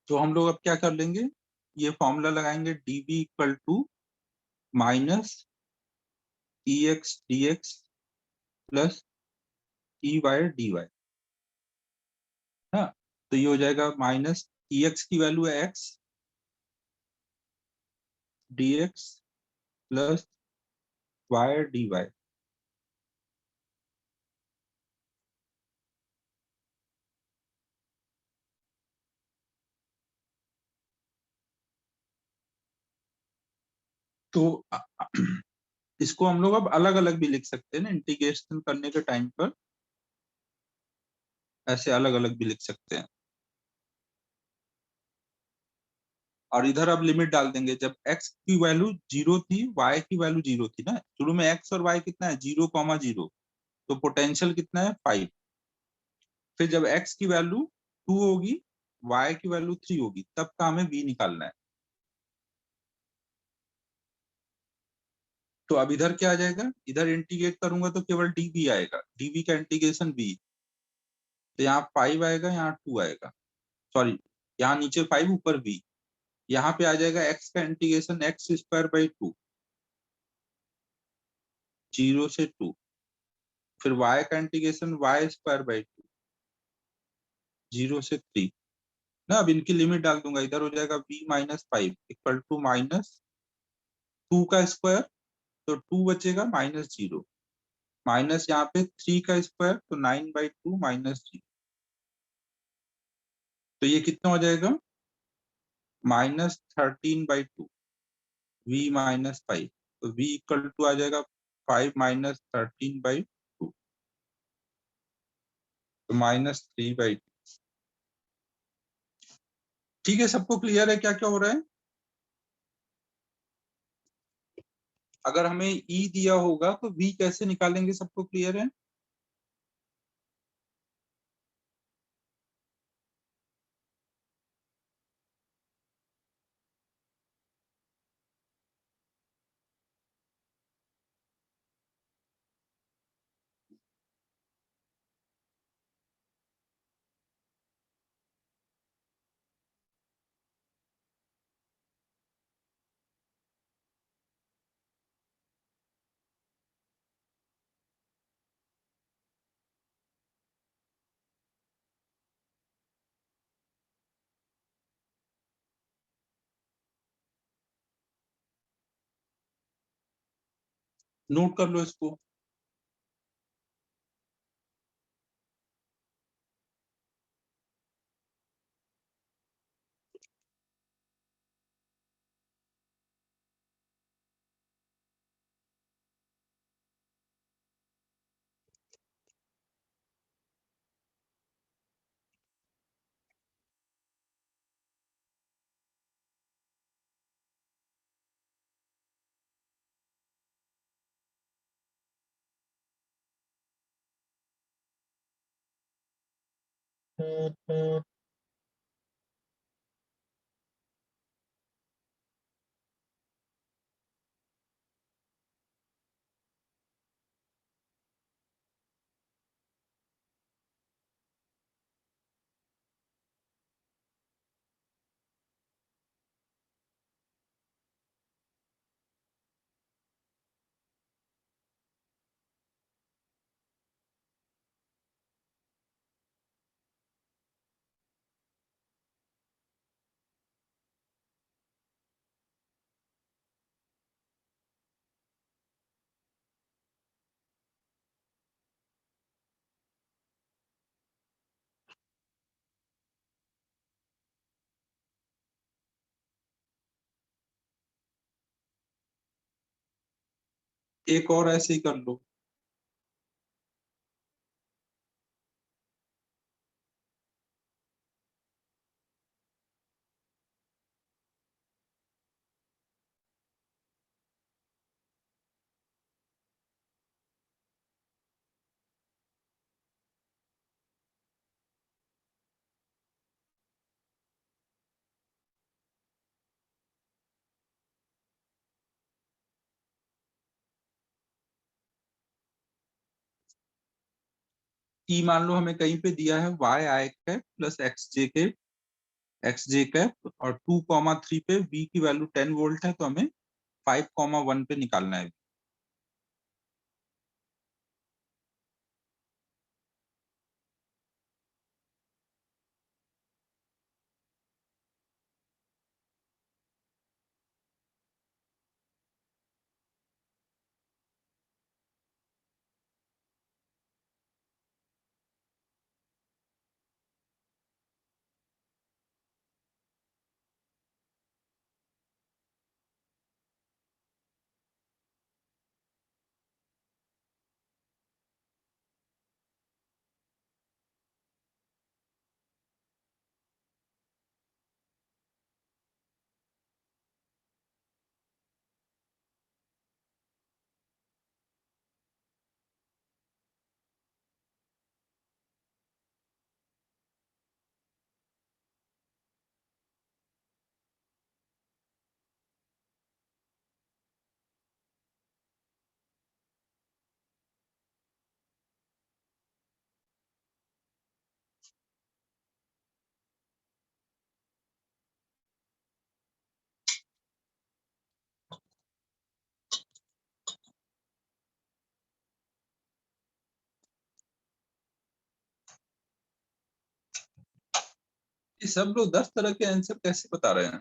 तो हम लोग अब क्या कर लेंगे, ये फॉर्मूला लगाएंगे, dv equal to minus EX dx plus EY dy। हाँ, तो ये हो जाएगा माइनस EX की वैल्यू है x dx plus y dy। तो इसको हम लोग अब अलग अलग भी लिख सकते हैं ना, इंटीग्रेशन करने के टाइम पर ऐसे अलग अलग भी लिख सकते हैं। और इधर अब लिमिट डाल देंगे, जब x की वैल्यू 0 थी, y की वैल्यू 0 थी ना, शुरू में x और y कितना है, 0,0, तो पोटेंशियल कितना है 5। फिर जब x की वैल्यू 2 होगी, y की वैल्यू 3 होगी, तब का हमें v निकालना है। तो अब इधर क्या आ जाएगा, इधर इंटीग्रेट करूंगा तो केवल dv आएगा, dv का इंटीग्रेशन v। तो यहाँ 5 आएगा, यहाँ 2 आएगा, सॉरी, यहाँ नीचे 5 ऊपर v। यहाँ पे आ जाएगा x का इंटीग्रेशन x² 2, 0 से 2। फिर y का इंटीग्रेशन y²2, 0 से 3 ना। अब इनकी लिमिट डाल दूंगा, इधर हो जाएगा v-5 इक्वल टू माइनस 2 का स्क्वायर, तो 2 बचेगा माइनस 0, माइनस यहाँ पे 3 का स्क्वायर, तो 9/2 माइनस 0। तो ये कितना हो जाएगा, -13/2, v-5। तो v इक्वल टू आ जाएगा 5 माइनस 13/2, तो -3/2। ठीक है, सबको क्लियर है क्या क्या हो रहा है? अगर हमें ई दिया होगा तो वी कैसे निकालेंगे, सबको क्लियर है? नोट कर लो इसको। एक और ऐसे ही कर लो। ई मान लो हमें कहीं पे दिया है वाई आई कैप प्लस एक्स जे कैप और 2,3 पे वी की वैल्यू 10 वोल्ट है, तो हमें 5,1 पे निकालना है। ये सब लोग 10 तरह के आंसर कैसे बता रहे हैं?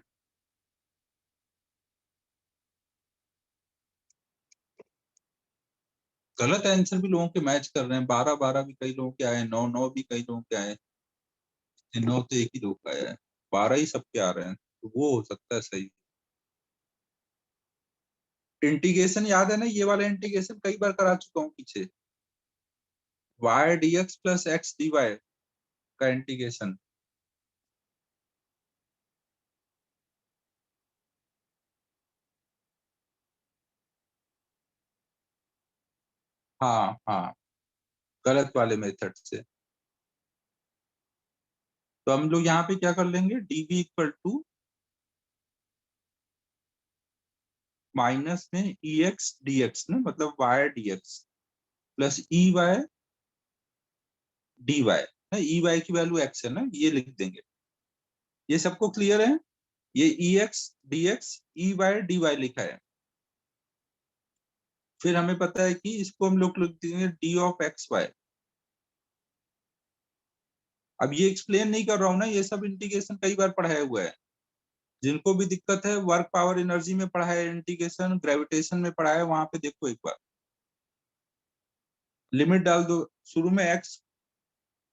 गलत आंसर भी लोगों के मैच कर रहे हैं। 12-12 भी कई लोगों के आए, 9-9 भी कई लोगों के आए। 9 तो एक ही लोग का आया है, 12 ही सबके आ रहे हैं, तो वो हो सकता है सही। इंटीग्रेशन याद है ना, ये वाला इंटीग्रेशन कई बार करा चुका हूँ पीछे। Y d x plus x d y का इंटीग्रेशन। हाँ हाँ, गलत वाले मेथड से। तो हम लोग यहाँ पे क्या कर लेंगे, d v equal to minus में ई एक्स डी एक्स ना, मतलब y d x plus E y d y. E y की वैल्यू एक्स है ना, ये लिख देंगे। ये सबको क्लियर है? ये E x d x E y d y लिखा है। फिर हमें पता है कि इसको हम लोग लिख देंगे डी ऑफ एक्स वाई। अब ये एक्सप्लेन नहीं कर रहा हूं ना, ये सब इंटीग्रेशन कई बार पढ़ाया हुआ है। जिनको भी दिक्कत है, वर्क पावर एनर्जी में पढ़ाया है इंटीग्रेशन, ग्रेविटेशन में पढ़ाया है, वहां पे देखो एक बार। लिमिट डाल दो। शुरू में एक्स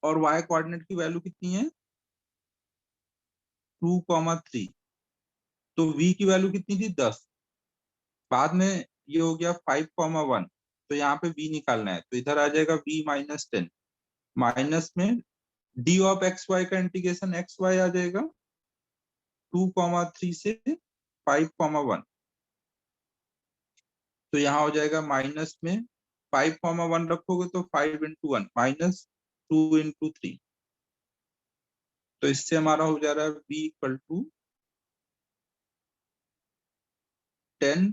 और वाई कोऑर्डिनेट की वैल्यू कितनी है, 2,3। तो वी की वैल्यू कितनी थी, 10। बाद में ये हो गया 5,1। तो यहाँ पे वी निकालना है, तो इधर आ जाएगा v-10 माइनस में डी ऑफ एक्स वाई का इंटीग्रेशन एक्स वाई आ जाएगा 2,3 से 5,1। तो यहाँ हो जाएगा माइनस में 5,1 रखोगे तो 5 × 1 -2 × 3। तो इससे हमारा हो जा रहा है v इक्वल टू 10।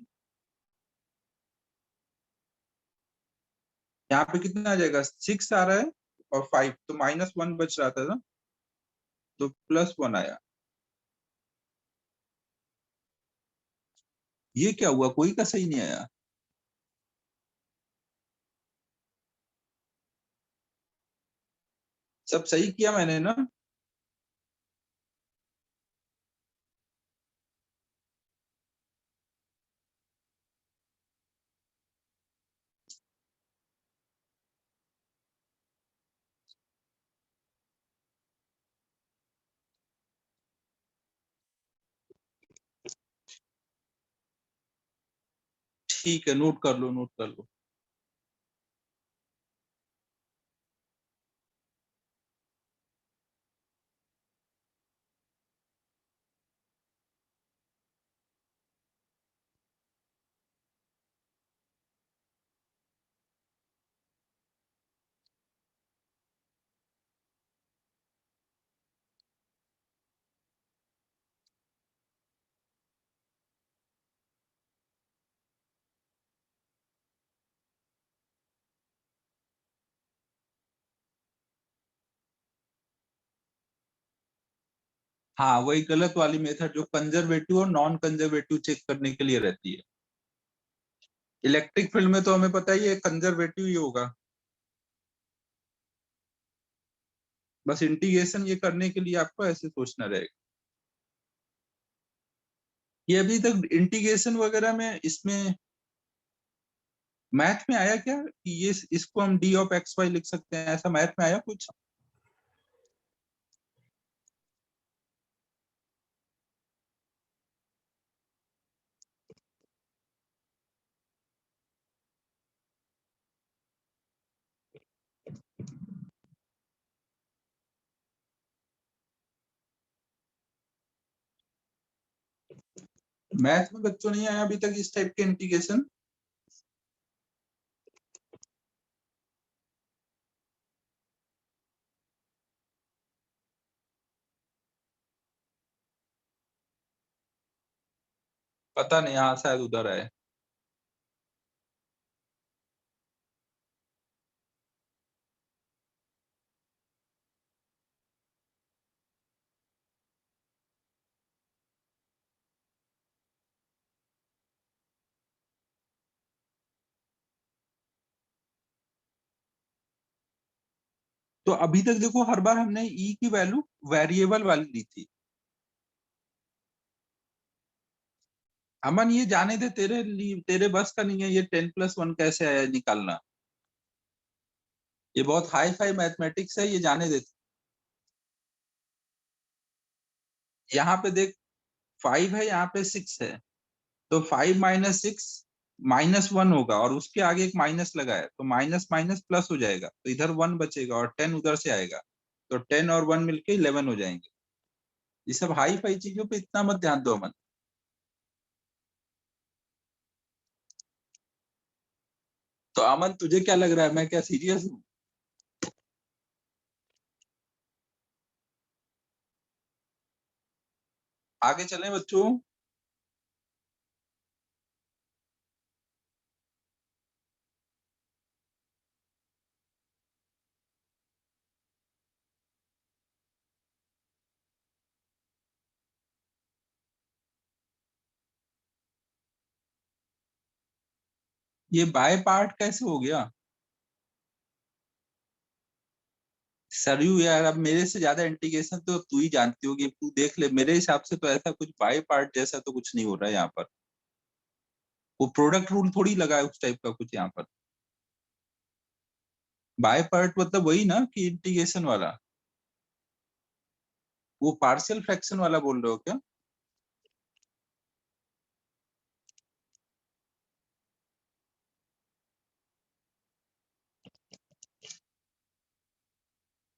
यहाँ पे कितना आ जाएगा, 6 आ रहा है और 5, तो -1 बच रहा था ना, तो +1 आया। ये क्या हुआ, कोई का सही नहीं आया? सब सही किया मैंने ना? ठीक है, नोट कर लो, नोट कर लो। हाँ, वही गलत वाली मेथड जो कंजर्वेटिव और नॉन कंजर्वेटिव चेक करने के लिए रहती है। इलेक्ट्रिक फील्ड में तो हमें पता ही है कंजर्वेटिव ही होगा। बस इंटीग्रेशन ये करने के लिए आपको ऐसे सोचना रहेगा। ये अभी तक इंटीग्रेशन वगैरह में इसमें मैथ में आया क्या कि ये इसको हम डी ऑफ एक्स वाई लिख सकते हैं, ऐसा मैथ में आया कुछ? मैथ में बच्चों नहीं आया अभी तक इस टाइप के इंटीग्रेशन? पता नहीं, हाँ शायद उधर है। तो अभी तक देखो हर बार हमने ई की वैल्यू वेरिएबल वाली ली थी। अमन ये जाने दे, तेरे बस का नहीं है ये 10+1 कैसे आया निकालना। ये बहुत हाई फाई मैथमेटिक्स है, ये जाने दे। यहाँ पे देख 5 है, यहाँ पे 6 है, तो 5 - 6 -1 होगा और उसके आगे एक माइनस लगा है, तो माइनस माइनस प्लस हो जाएगा, तो इधर 1 बचेगा और 10 उधर से आएगा, तो 10 और 1 मिलके 11 हो जाएंगे। ये सब हाई फाई चीजों पे इतना मत ध्यान दो अमन। तो अमन तुझे क्या लग रहा है, मैं क्या सीरियस हूँ? आगे चलें बच्चों। ये बाय पार्ट कैसे हो गया? सरयू यार, अब मेरे से ज्यादा इंटीग्रेशन तो तू ही जानती होगी, तू देख ले, मेरे हिसाब से तो ऐसा कुछ बाय पार्ट जैसा तो कुछ नहीं हो रहा है यहाँ पर। वो प्रोडक्ट रूल थोड़ी लगा है उस टाइप का कुछ यहाँ पर। बाय पार्ट मतलब वही ना कि इंटीग्रेशन वाला, वो पार्शियल फ्रैक्शन वाला बोल रहे हो क्या?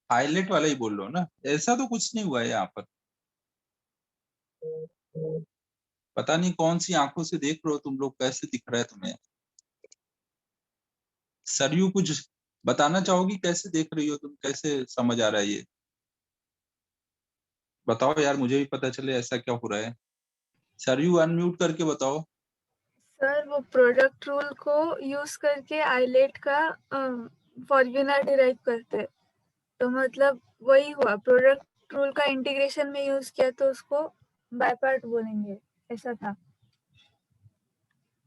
हाईलाइट वाला ही बोल रहे हो ना? ऐसा तो कुछ नहीं हुआ है यहाँ पर। पता नहीं कौन सी आंखों से देख रहे हो तुम लोग, कैसे दिख रहा है तुम्हें? सरयू कुछ बताना चाहोगी, कैसे देख रही हो तुम, कैसे समझ आ रहा है ये? बताओ यार, मुझे भी पता चले ऐसा क्या हो रहा है। सरयू अनम्यूट करके बताओ। सर वो प्रोडक्ट रूल को यूज करके आइलेट का फॉर्मूला डिराइव करते हैं, तो मतलब वही हुआ, प्रोडक्ट रूल का इंटीग्रेशन में यूज किया तो उसको बाय पार्ट बोलेंगे, ऐसा था।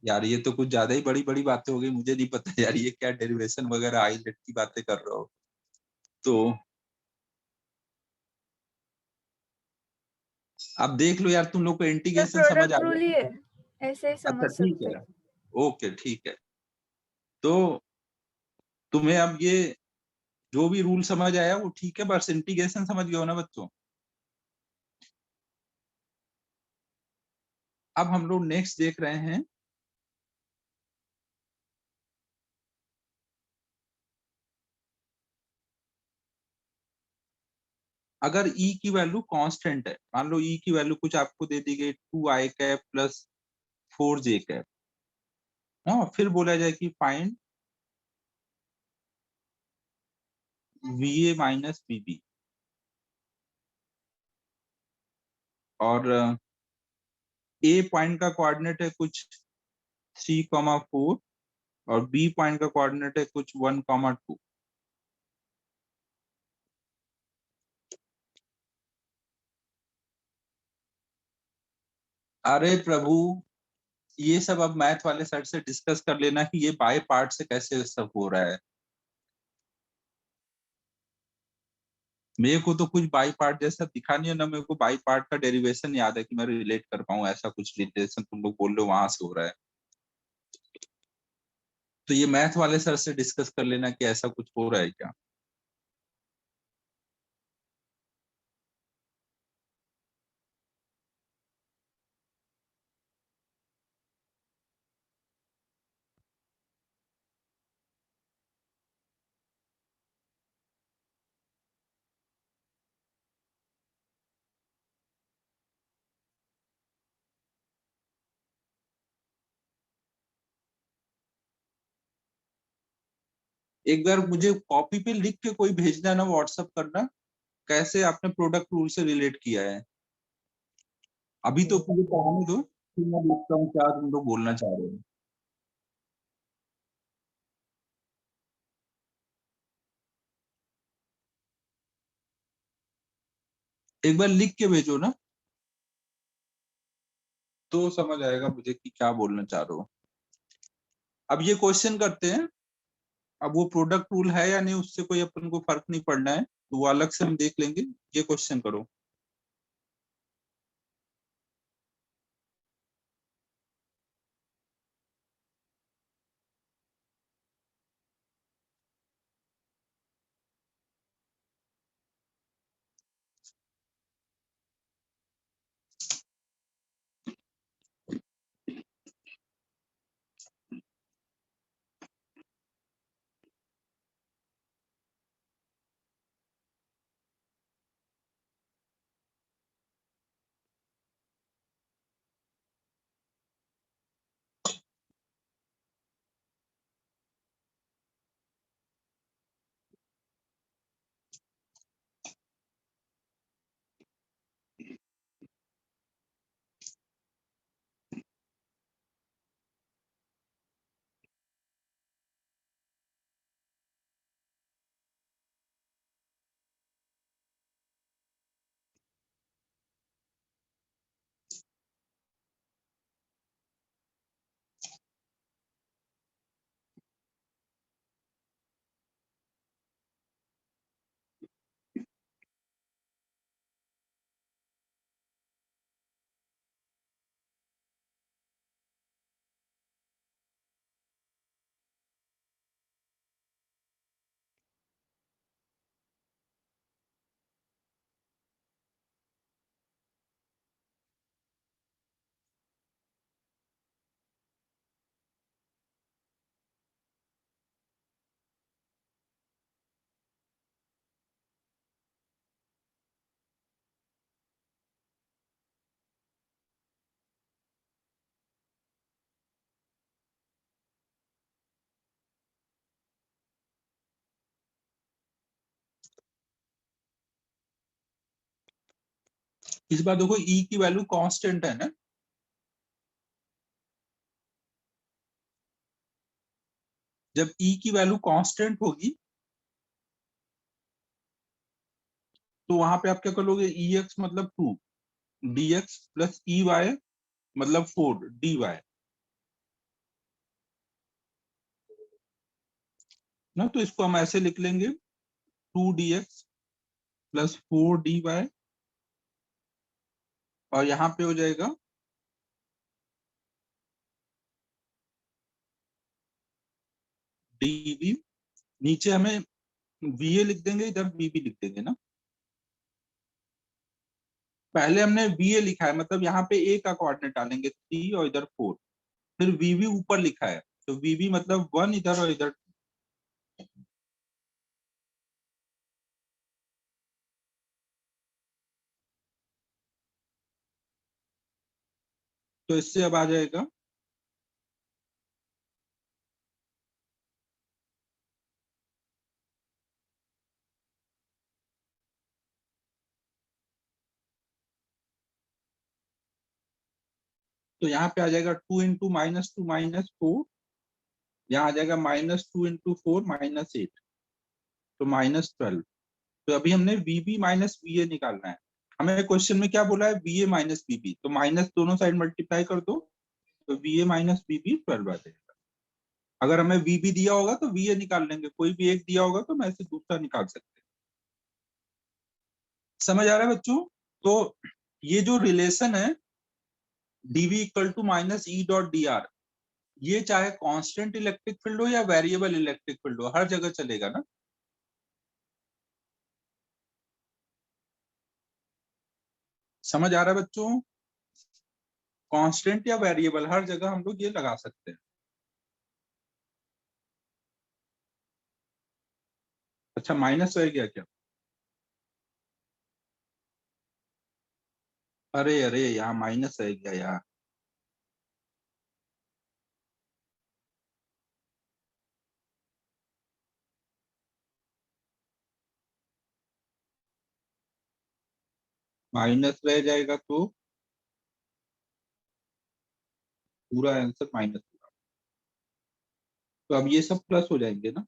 यार ये तो कुछ ज्यादा ही बड़ी बड़ी बातें हो गई, मुझे नहीं पता यार ये क्या डेरिवेशन वगैरह आईलेट की बातें कर रहे हो। तो अब देख लो यार, तुम लोग को सर इंटीग्रेशन समझ आ प्रोडक्ट रूल ही गया? है, ऐसे ही अच्छा समझ ठीक सकते। है, ओके ठीक है। तो तुम्हें अब ये जो भी रूल समझ आया वो ठीक है, बस इंटीग्रेशन समझ गए हो ना बच्चों? अब हम लोग नेक्स्ट देख रहे हैं अगर ई की वैल्यू कांस्टेंट है, मान लो ई की वैल्यू कुछ आपको दे दी गई 2i cap plus 4j cap, हाँ, फिर बोला जाए कि फाइंड वीए माइनस वीबी, और ए पॉइंट का कोऑर्डिनेट है कुछ 3,4 और बी पॉइंट का कोऑर्डिनेट है कुछ 1,2। अरे प्रभु, ये सब अब मैथ वाले सर से डिस्कस कर लेना कि ये बाय पार्ट से कैसे सब हो रहा है। मेरे को तो कुछ बाई पार्ट जैसा दिखा नहीं है ना, मेरे को बाई पार्ट का डेरिवेशन याद है कि मैं रिलेट कर पाऊं, ऐसा कुछ रिलेशन तुम लोग बोल रहे हो वहां से हो रहा है। तो ये मैथ वाले सर से डिस्कस कर लेना कि ऐसा कुछ हो रहा है क्या। एक बार मुझे कॉपी पे लिख के कोई भेजना ना, व्हाट्सअप करना, कैसे आपने प्रोडक्ट रूल से रिलेट किया है। अभी तो मुझे पढ़ाने दो, फिर मैं देखता हूँ क्या तुम लोग बोलना चाह रहे हो। एक बार लिख के भेजो ना, तो समझ आएगा मुझे कि क्या बोलना चाह रहे हो। अब ये क्वेश्चन करते हैं। अब वो प्रोडक्ट रूल है या नहीं उससे कोई अपन को फर्क नहीं पड़ना है, तो वो अलग से हम देख लेंगे। ये क्वेश्चन करो। इस बार देखो ई की वैल्यू कांस्टेंट है ना, जब ई की वैल्यू कांस्टेंट होगी तो वहां पे आप क्या करोगे, ई एक्स मतलब 2, d x plus E y मतलब 4 dy ना। तो इसको हम ऐसे लिख लेंगे 2 dx प्लस 4 dy, और यहाँ पे हो जाएगा dv। नीचे हमें va लिख देंगे, इधर vb लिख देंगे ना। पहले हमने va लिखा है, मतलब यहाँ पे a का कोऑर्डिनेट डालेंगे 3 और इधर 4, फिर vb ऊपर लिखा है तो vb मतलब 1 इधर और इधर। तो इससे अब आ जाएगा तो यहाँ पे आ जाएगा 2 इंटू -2 -4, यहाँ आ जाएगा -2 इंटू 4 -8, तो -12। तो अभी हमने VB माइनस VA निकालना है। हमें क्वेश्चन में क्या बोला है, VA माइनस VB, तो माइनस दोनों साइड मल्टीप्लाई कर दो, तो VA माइनस VB 12 आ जाएगा। अगर हमें VB दिया होगा तो VA निकाल लेंगे, कोई भी एक दिया होगा तो मैं से दूसरा निकाल सकते हैं। समझ आ रहा है बच्चों? तो ये जो रिलेशन है dV इक्वल टू -E.dr, ये चाहे कांस्टेंट इलेक्ट्रिक फील्ड हो या वेरिएबल इलेक्ट्रिक फील्ड हो, हर जगह चलेगा ना। समझ आ रहा है बच्चों? कांस्टेंट या वेरिएबल हर जगह हम लोग ये लगा सकते हैं। अच्छा, माइनस रह गया क्या? अरे अरे, यहाँ माइनस रह गया यार। माइनस रह जाएगा तो पूरा आंसर माइनस होगा। तो अब ये सब प्लस हो जाएंगे ना,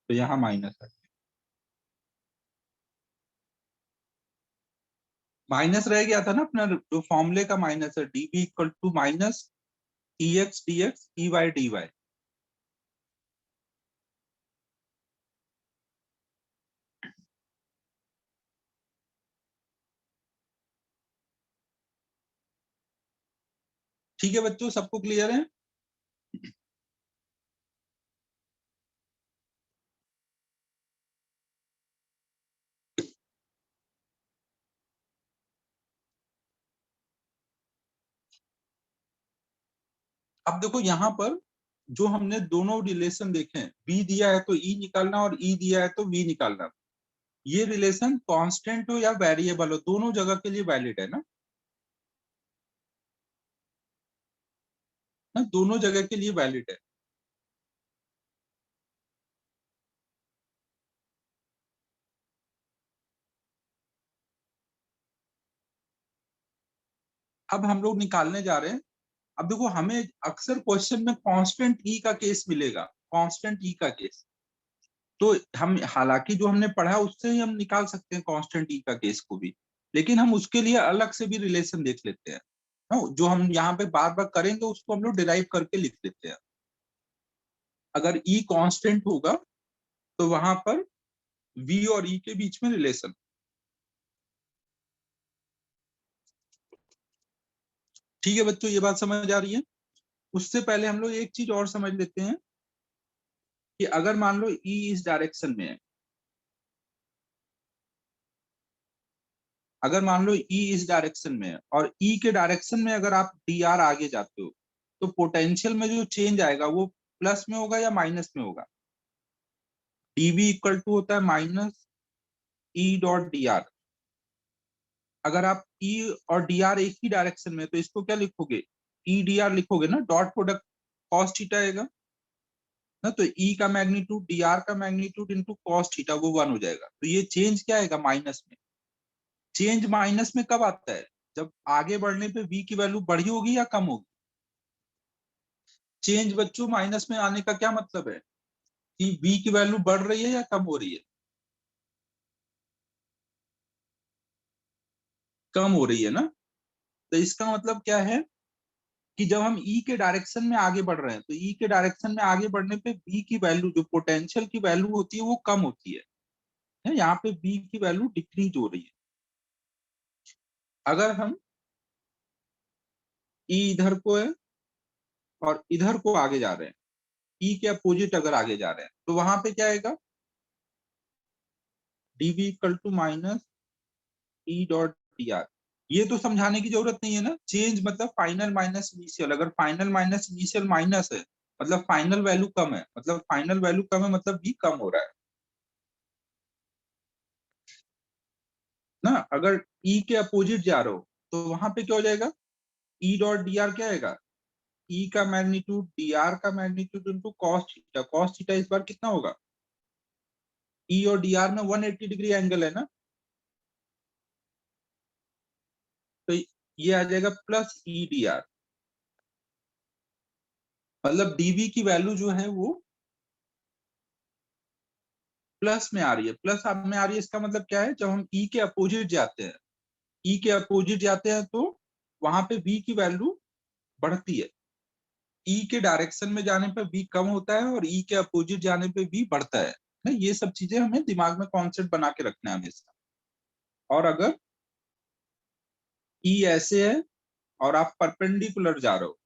तो यहाँ माइनस है। माइनस रह गया था ना अपना, जो फॉर्मूले का माइनस है, dV equal to minus EX dx EY dy। ठीक है बच्चों, सबको क्लियर है? अब देखो यहाँ पर जो हमने दोनों रिलेशन देखे हैं, B दिया है तो E निकालना और E दिया है तो V निकालना, ये रिलेशन कांस्टेंट हो या वेरिएबल हो, दोनों जगह के लिए वैलिड है ना, दोनों जगह के लिए वैलिड है। अब हम लोग निकालने जा रहे हैं। अब देखो, हमें अक्सर क्वेश्चन में कांस्टेंट ई का केस मिलेगा, कांस्टेंट ई का केस। तो हम हालांकि जो हमने पढ़ा उससे ही हम निकाल सकते हैं कांस्टेंट ई का केस को भी, लेकिन हम उसके लिए अलग से भी रिलेशन देख लेते हैं। जो हम यहाँ पे बार बार करेंगे उसको हम लोग डिराइव करके लिख लेते हैं। अगर ई कांस्टेंट होगा तो वहां पर वी और ई के बीच में रिलेशन। ठीक है बच्चों, ये बात समझ आ रही है? उससे पहले हम लोग एक चीज और समझ लेते हैं कि अगर मान लो ई इस डायरेक्शन में है, अगर मान लो ई इस डायरेक्शन में है और ई के डायरेक्शन में अगर आप डी आर आगे जाते हो, तो पोटेंशियल में जो चेंज आएगा वो प्लस में होगा या माइनस में होगा? डीवी इक्वल टू होता है -E.dr। अगर आप ई और डी आर एक ही डायरेक्शन में, तो इसको क्या लिखोगे? ई डी आर लिखोगे ना, डॉट प्रोडक्ट कॉस थीटा आएगा ना, तो ई का मैग्नीट्यूड डी आर का मैग्नीट्यूड इंटू कॉस थीटा, वो 1 हो जाएगा। तो ये चेंज क्या आएगा? माइनस में। चेंज माइनस में कब आता है? जब आगे बढ़ने पे v की वैल्यू बढ़ी होगी या कम होगी। चेंज बच्चों माइनस में आने का क्या मतलब है कि v की वैल्यू बढ़ रही है या कम हो रही है? कम हो रही है ना। तो इसका मतलब क्या है कि जब हम e के डायरेक्शन में आगे बढ़ रहे हैं, तो e के डायरेक्शन में आगे बढ़ने पे v की वैल्यू, जो पोटेंशियल की वैल्यू होती है, वो कम होती है। यहाँ पे v की वैल्यू डिक्रीज हो रही है। अगर हम e इधर को है और इधर को आगे जा रहे हैं, e के अपोजिट अगर आगे जा रहे हैं, तो वहां पे क्या आएगा? dv equal to -E.dr। ये तो समझाने की जरूरत नहीं है ना। चेंज मतलब फाइनल माइनस इनिशियल, अगर फाइनल माइनस इनिशियल माइनस है मतलब फाइनल वैल्यू कम है, मतलब फाइनल वैल्यू कम है मतलब v कम हो रहा है ना। अगर e के अपोजिट जा रहे हो तो वहां पे क्या हो जाएगा? ई डॉट डी आर क्या आएगा, ई का मैग्नीट्यूड डी आर का magnitude into cos theta. Cos theta इस बार कितना होगा, ई और डी आर में 180 डिग्री एंगल है ना, तो ये आ जाएगा प्लस ई डी आर। मतलब डीवी की वैल्यू जो है वो प्लस में आ रही है, प्लस में आ रही है। इसका मतलब क्या है, जब हम ई के अपोजिट जाते हैं, ई के अपोजिट जाते हैं तो वहां पे वी की वैल्यू बढ़ती है। ई के डायरेक्शन में जाने पे वी कम होता है और ई के अपोजिट जाने पे वी बढ़ता है ना। ये सब चीजें हमें दिमाग में कॉन्सेप्ट बना के रखना है हमेशा। और अगर ई ऐसे है और आप परपेंडिकुलर जा रहे हो,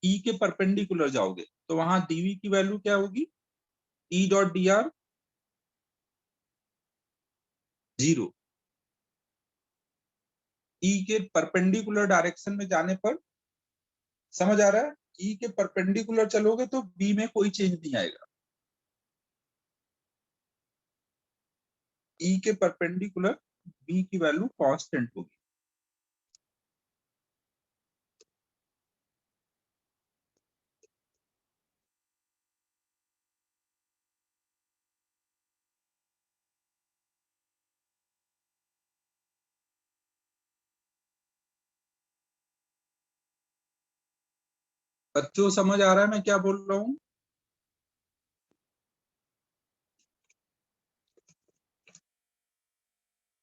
ई के परपेंडिकुलर जाओगे, तो वहां डीवी की वैल्यू क्या होगी, ई डॉट डी आर 0। ई के परपेंडिकुलर डायरेक्शन में जाने पर, समझ आ रहा है, ई के परपेंडिकुलर चलोगे तो बी में कोई चेंज नहीं आएगा, ई के परपेंडिकुलर बी की वैल्यू कांस्टेंट होगी। बच्चों समझ आ रहा है मैं क्या बोल रहा हूँ।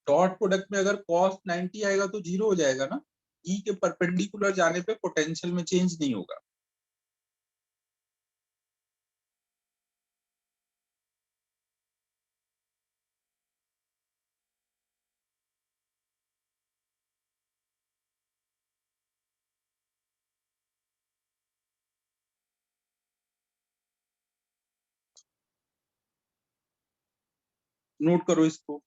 डॉट प्रोडक्ट में अगर कॉस 90 आएगा तो 0 हो जाएगा ना, ई के परपेंडिकुलर जाने पे पोटेंशियल में चेंज नहीं होगा। नोट करो इसको।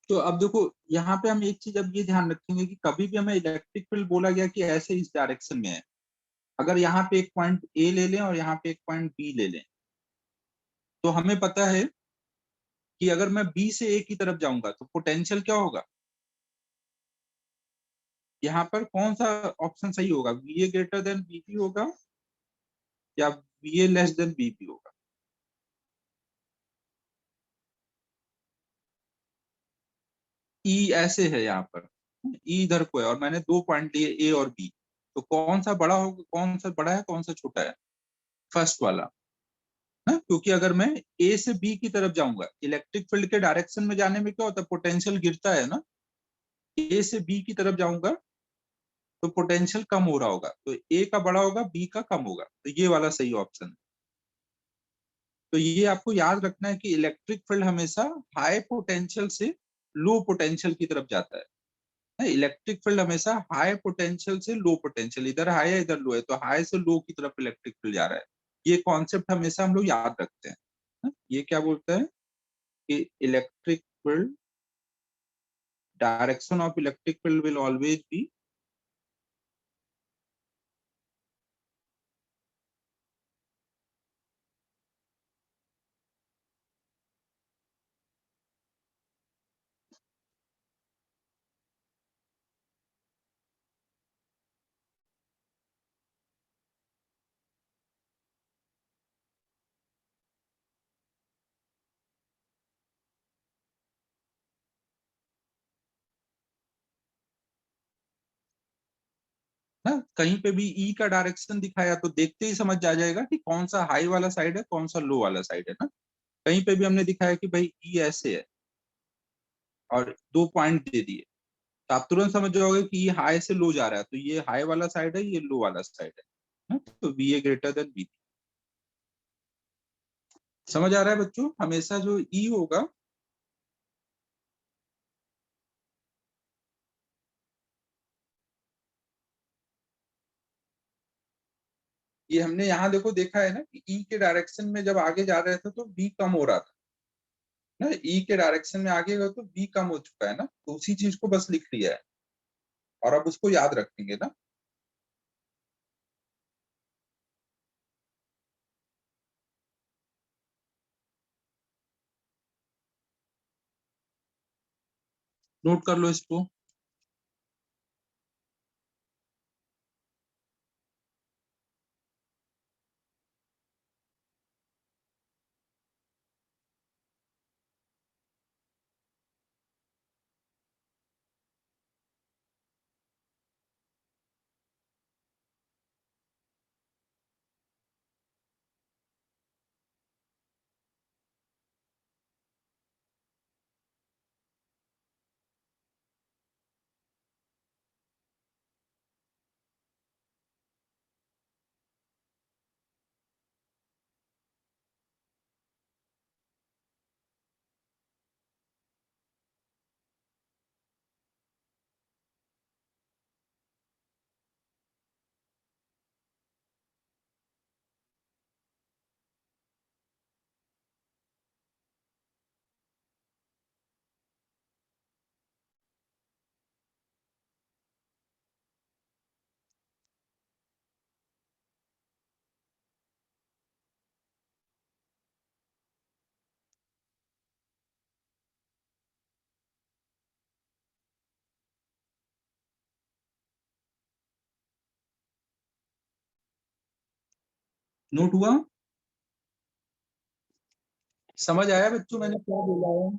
तो अब देखो, यहाँ पे हम एक चीज अब ये ध्यान रखेंगे कि कभी भी हमें इलेक्ट्रिक फील्ड बोला गया कि ऐसे इस डायरेक्शन में है, अगर यहाँ पे एक पॉइंट ए ले लें और यहाँ पे एक पॉइंट बी ले लें, तो हमें पता है कि अगर मैं बी से ए की तरफ जाऊंगा तो पोटेंशियल क्या होगा, यहाँ पर कौन सा ऑप्शन सही होगा, V A greater than V B होगा या VA लेस देन VB होगा। E ऐसे है यहाँ पर, E इधर को है और मैंने 2 पॉइंट लिए A और B, तो कौन सा बड़ा होगा, कौन सा बड़ा है कौन सा छोटा है? फर्स्ट वाला ना, क्योंकि अगर मैं A से B की तरफ जाऊंगा, इलेक्ट्रिक फील्ड के डायरेक्शन में जाने में क्या होता है, पोटेंशियल गिरता है ना। A से B की तरफ जाऊंगा तो पोटेंशियल कम हो रहा होगा, तो A का बड़ा होगा B का कम होगा, तो ये वाला सही ऑप्शन है। तो ये आपको याद रखना है कि इलेक्ट्रिक फील्ड हमेशा हाई पोटेंशियल से लो पोटेंशियल की तरफ जाता है। इलेक्ट्रिक फील्ड हमेशा हाई पोटेंशियल से लो पोटेंशियल, इधर हाई है इधर लो है, तो हाई से लो की तरफ इलेक्ट्रिक फील्ड जा रहा है। ये कॉन्सेप्ट हमेशा हम लोग याद रखते हैं। ये क्या बोलता है कि electric field, direction of electric field will always be ना, कहीं पे भी ई का डायरेक्शन दिखाया तो देखते ही समझ आ जाएगा कि कौन सा हाई वाला साइड है कौन सा लो वाला साइड है ना। कहीं पे भी हमने दिखाया कि भाई ई ऐसे है और 2 पॉइंट दे दिए, तो आप तुरंत समझ जाओगे कि ये हाई से लो जा रहा है, तो ये हाई वाला साइड है ये लो वाला साइड है ना? तो V A greater than B. समझ आ रहा है बच्चों, हमेशा जो ई होगा, ये हमने यहाँ देखो देखा है ना कि ई के डायरेक्शन में जब आगे जा रहे थे तो बी कम हो रहा था ना, ई के डायरेक्शन में आगे गए तो बी कम हो चुका है ना, तो उसी चीज को बस लिख लिया है और अब उसको याद रखेंगे ना। नोट कर लो इसको। नोट हुआ? समझ आया बच्चों मैंने क्या बोला है?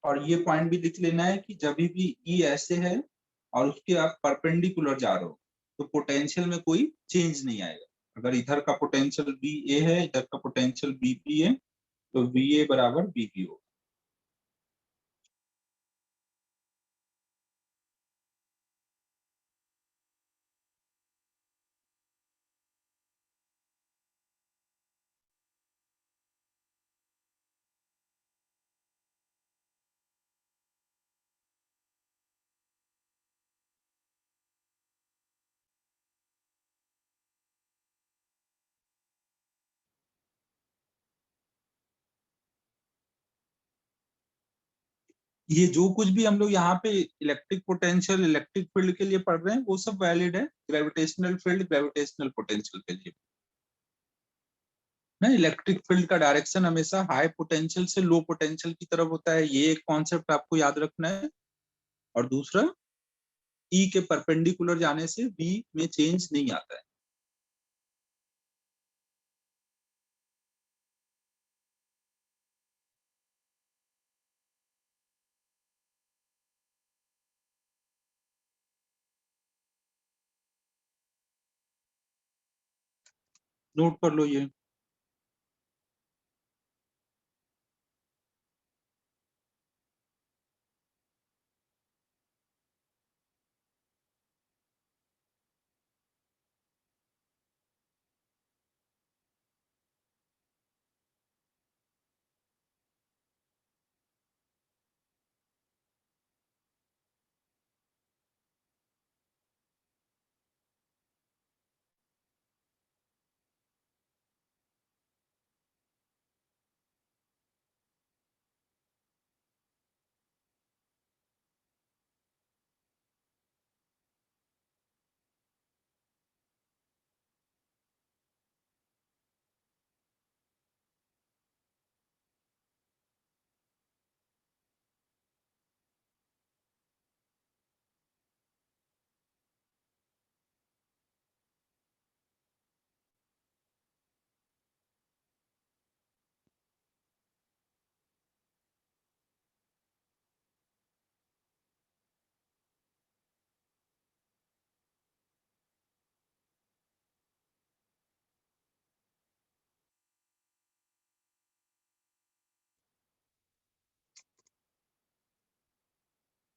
और ये पॉइंट भी लिख लेना है कि जब भी ई ऐसे है और उसके आप परपेंडिकुलर जा रहे हो तो पोटेंशियल में कोई चेंज नहीं आएगा। अगर इधर का पोटेंशियल बी ए है, इधर का पोटेंशियल बी पी है, तो वी ए बराबर बी पी होगा। ये जो कुछ भी हम लोग यहाँ पे इलेक्ट्रिक पोटेंशियल, इलेक्ट्रिक फील्ड के लिए पढ़ रहे हैं, वो सब वैलिड है ग्रेविटेशनल फील्ड, ग्रेविटेशनल पोटेंशियल के लिए ना। इलेक्ट्रिक फील्ड का डायरेक्शन हमेशा हाई पोटेंशियल से लो पोटेंशियल की तरफ होता है, ये एक कॉन्सेप्ट आपको याद रखना है। और दूसरा, ई के परपेंडिकुलर जाने से बी में चेंज नहीं आता है। नोट कर लो ये।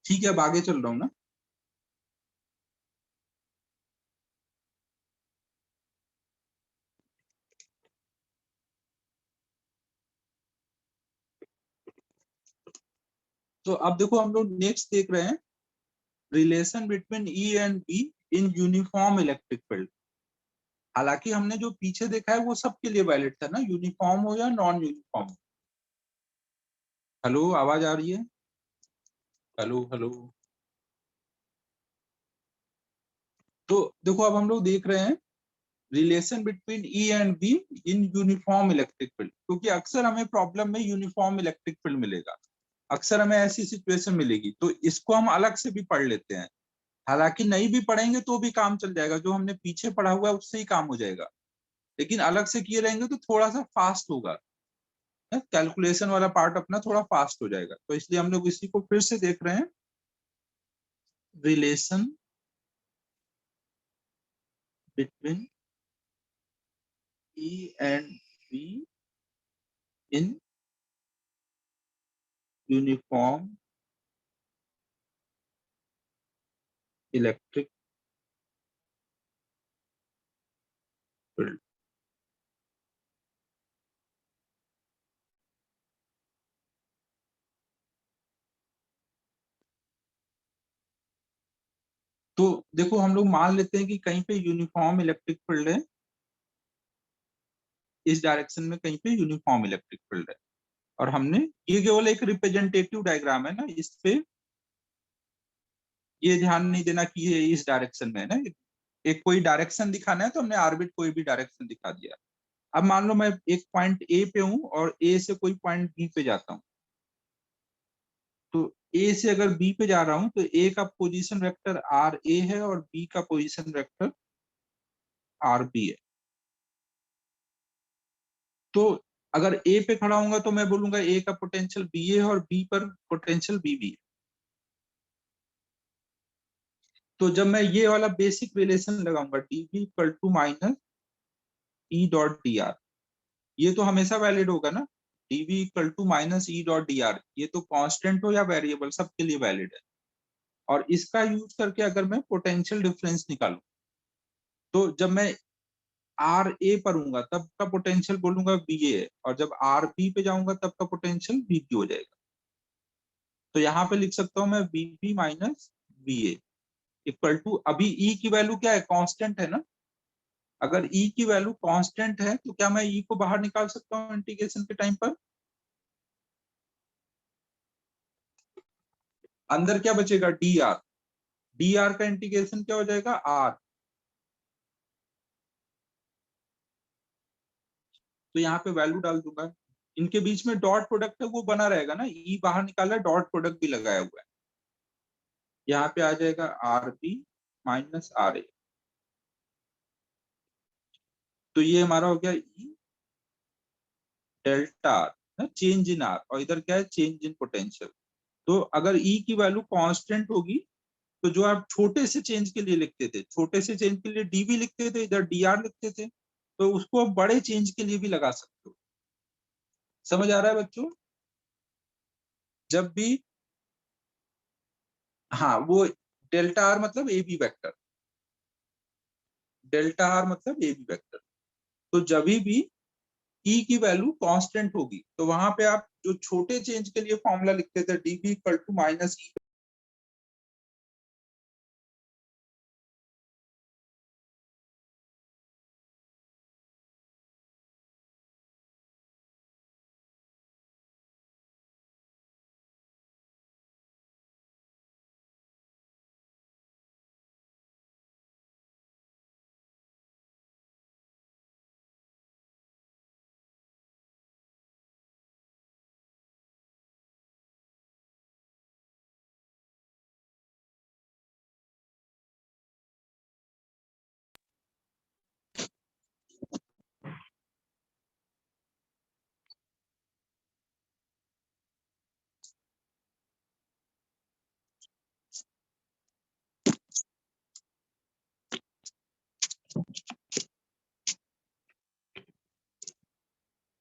ठीक है, अब आगे चल रहा हूँ ना। तो अब देखो हम लोग नेक्स्ट देख रहे हैं relation between E and be in uniform electric field. हालांकि हमने जो पीछे देखा है वो सबके लिए वैलिड था ना, यूनिफॉर्म हो या नॉन यूनिफॉर्म। हेलो, आवाज आ रही है? Hello hello. तो देखो अब हम लोग देख रहे हैं relation between E and be in uniform electric field, क्योंकि अक्सर हमें प्रॉब्लम में यूनिफॉर्म इलेक्ट्रिक फील्ड मिलेगा, अक्सर हमें ऐसी सिचुएशन मिलेगी, तो इसको हम अलग से भी पढ़ लेते हैं। हालांकि नहीं भी पढ़ेंगे तो भी काम चल जाएगा, जो हमने पीछे पढ़ा हुआ है उससे ही काम हो जाएगा, लेकिन अलग से किए रहेंगे तो थोड़ा सा फास्ट होगा, कैलकुलेशन वाला पार्ट अपना थोड़ा फास्ट हो जाएगा, तो इसलिए हम लोग इसी को फिर से देख रहे हैं। Relation between E and be in uniform electric field. तो देखो हम लोग मान लेते हैं कि कहीं पे यूनिफॉर्म इलेक्ट्रिक फील्ड है, इस डायरेक्शन में कहीं पे यूनिफॉर्म इलेक्ट्रिक फील्ड है, और हमने, ये केवल एक रिप्रेजेंटेटिव डायग्राम है ना, इस पे ये ध्यान नहीं देना कि ये इस डायरेक्शन में है ना, एक कोई डायरेक्शन दिखाना है तो हमने आर्बिट कोई भी डायरेक्शन दिखा दिया। अब मान लो मैं एक पॉइंट ए पे हूं और ए से कोई पॉइंट बी पे जाता हूं, तो ए से अगर बी पे जा रहा हूं तो ए का पोजीशन वेक्टर आर ए है और बी का पोजीशन वेक्टर आर बी है। तो अगर ए पे खड़ा होऊंगा तो मैं बोलूंगा ए का पोटेंशियल बी है और बी पर पोटेंशियल बी बी है। तो जब मैं ये वाला बेसिक रिलेशन लगाऊंगा d B equal to minus E dot d r, ये तो हमेशा वैलिड होगा ना, dv equal to minus E dot d r, ये तो कांस्टेंट हो या वेरिएबल सबके लिए वैलिड है। और इसका यूज करके अगर मैं पोटेंशियल डिफरेंस निकालूं, तो जब मैं आर ए पर हूंगा तब का पोटेंशियल बोलूंगा बी ए, और जब आर बी पे जाऊंगा तब का पोटेंशियल बी बी हो जाएगा। तो यहाँ पे लिख सकता हूँ मैं B B minus B A equal to, अभी ई की वैल्यू क्या है, कांस्टेंट है ना। अगर ई की वैल्यू कांस्टेंट है तो क्या मैं ई को बाहर निकाल सकता हूँ इंटीग्रेशन के टाइम पर? अंदर क्या बचेगा, डी आर, डी आर का इंटीग्रेशन क्या हो जाएगा, आर। तो यहाँ पे वैल्यू डाल दूंगा, इनके बीच में डॉट प्रोडक्ट है वो बना रहेगा ना, ई बाहर निकाला, डॉट प्रोडक्ट भी लगाया हुआ है। यहाँ पे आ जाएगा R B minus R A, तो ये हमारा हो गया ई डेल्टा आर ना, चेंज इन आर, और इधर क्या है, चेंज इन पोटेंशियल। तो अगर ई की वैल्यू कांस्टेंट होगी, तो जो आप छोटे से चेंज के लिए लिखते थे, छोटे से चेंज के लिए डीवी लिखते थे, इधर डी आर लिखते थे, तो उसको आप बड़े चेंज के लिए भी लगा सकते हो। समझ आ रहा है बच्चों? जब भी, हाँ वो डेल्टा आर मतलब A B vector, delta r मतलब ए बी वेक्टर। तो जब भी ई की वैल्यू कांस्टेंट होगी, तो वहां पे आप जो छोटे चेंज के लिए फॉर्मूला लिखते थे, dB equal to minus E.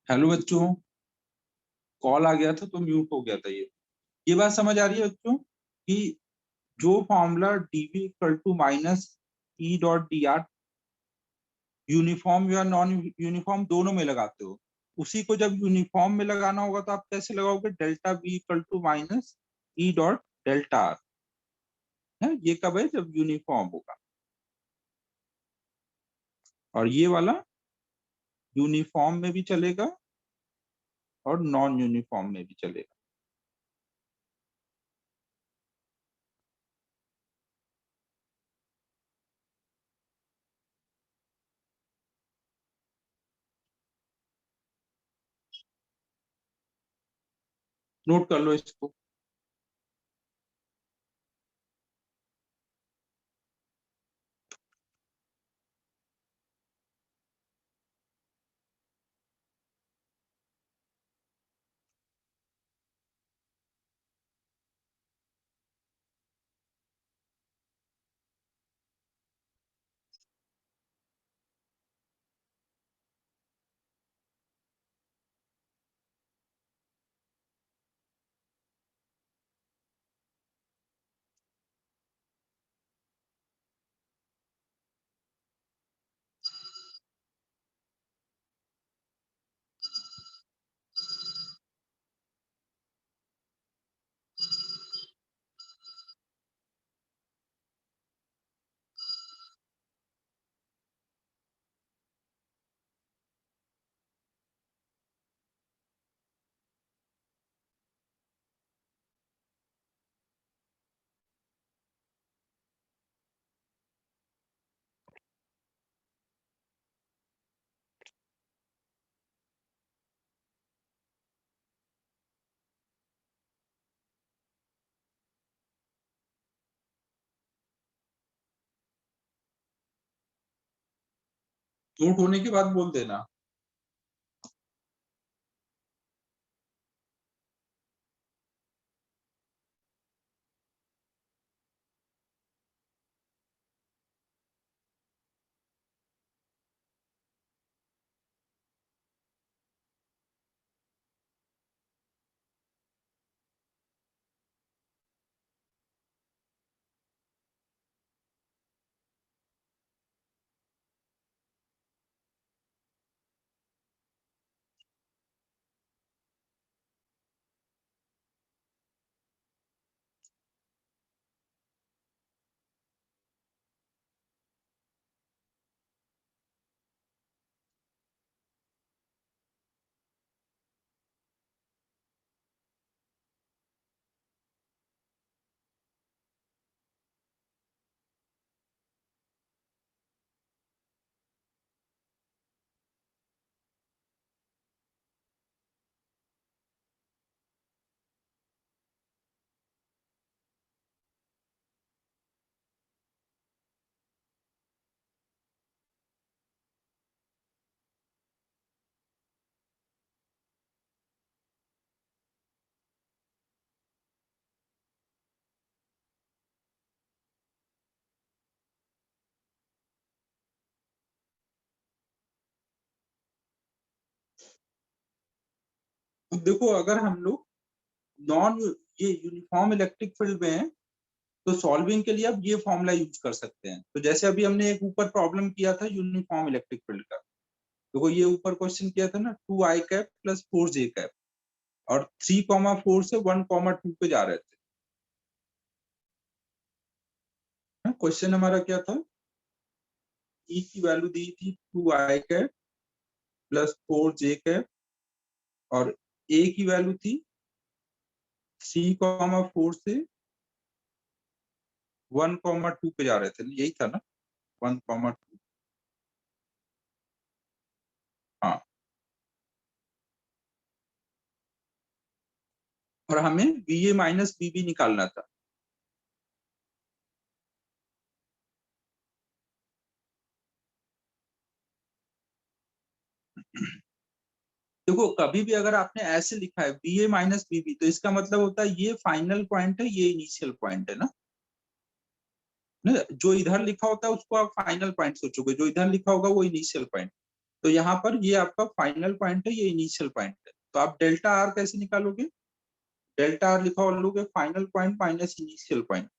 Hello बच्चों, कॉल आ गया था तो म्यूट हो गया था। ये बात समझ आ रही है बच्चों कि जो formula dv equal to minus E dot d r uniform या नॉन यूनिफॉर्म दोनों में लगाते हो, उसी को जब यूनिफॉर्म में लगाना होगा तो आप कैसे लगाओगे, delta V equal to minus E dot delta r है। ये कब है, जब यूनिफॉर्म होगा। और ये वाला यूनिफॉर्म में भी चलेगा और नॉन यूनिफॉर्म में भी चलेगा। नोट कर लो इसको। नोट होने के बाद बोल देना। अब देखो अगर हम लोग नॉन ये यूनिफॉर्म इलेक्ट्रिक फील्ड में है तो सॉल्विंग के लिए अब ये फॉर्मूला यूज कर सकते हैं। तो जैसे अभी हमने एक ऊपर प्रॉब्लम किया था यूनिफॉर्म इलेक्ट्रिक फील्ड का, देखो ये ऊपर क्वेश्चन किया था ना 2i cap plus 4j cap और 3,4 से 1,2 पे जा रहे थे। क्वेश्चन हमारा क्या था, ई की वैल्यू दी थी 2i cap plus 4j cap और ए की वैल्यू थी 3,4 से 1,2 पे जा रहे थे, यही था ना 1,2। हाँ, और हमें B A minus B B निकालना था। देखो कभी भी अगर आपने ऐसे लिखा है B A minus B B तो इसका मतलब होता है ये फाइनल पॉइंट है, ये इनिशियल पॉइंट है ना। जो इधर लिखा होता है उसको आप फाइनल पॉइंट सोचोगे, जो इधर लिखा होगा वो इनिशियल पॉइंट। तो यहाँ पर ये आपका फाइनल पॉइंट है, ये इनिशियल पॉइंट है। तो आप डेल्टा आर कैसे निकालोगे, डेल्टा आर लिखा और लोगे final point minus initial point.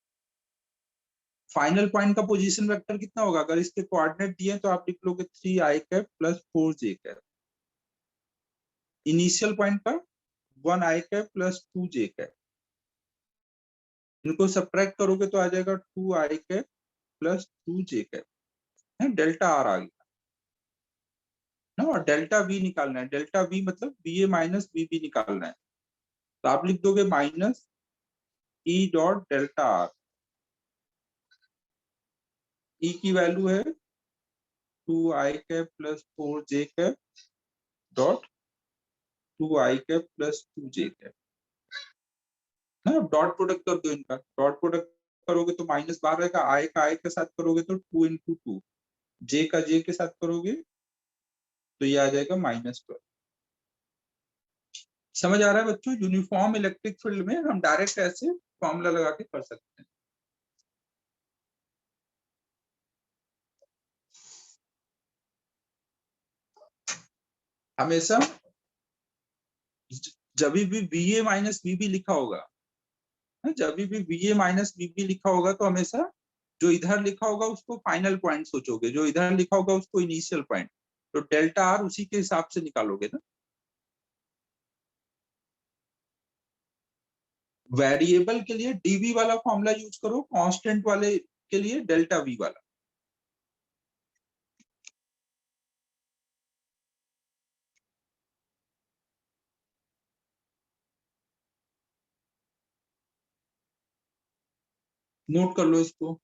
Final point का पोजीशन वेक्टर कितना होगा, अगर इसके कोऑर्डिनेट दिए तो आप लिख लोगे 3i cap plus 4j cap. Initial point का 1i cap plus 2j cap. इनको सब्ट्रैक्ट करोगे तो आ जाएगा 2i cap plus 2j cap है, डेल्टा आर आ गया ना। और डेल्टा वी निकालना है, डेल्टा वी मतलब B A minus B B निकालना है। तो आप लिख दोगे minus E dot delta R. E की वैल्यू है 2i cap plus 4j cap dot 2i cap plus 2j cap ना। डॉट प्रोडक्ट कर दो इनका, डॉट प्रोडक्ट करोगे तो माइनस बाहर रहेगा, आई का आई के साथ करोगे तो 2 into 2, जे का जे के साथ करोगे तो ये आ जाएगा -12। समझ आ रहा है बच्चों, यूनिफॉर्म इलेक्ट्रिक फील्ड में हम डायरेक्ट ऐसे फॉर्मूला लगा के कर सकते हैं। हमेशा जब भी B A minus B B लिखा होगा, जब भी B A minus B B लिखा होगा तो हमेशा जो इधर लिखा होगा उसको फाइनल पॉइंट सोचोगे, जो इधर लिखा होगा उसको इनिशियल पॉइंट। तो डेल्टा आर उसी के हिसाब से निकालोगे ना। वेरिएबल के लिए डीवी वाला फॉर्मूला यूज करो, कांस्टेंट वाले के लिए डेल्टा वी वाला। नोट कर लो इसको।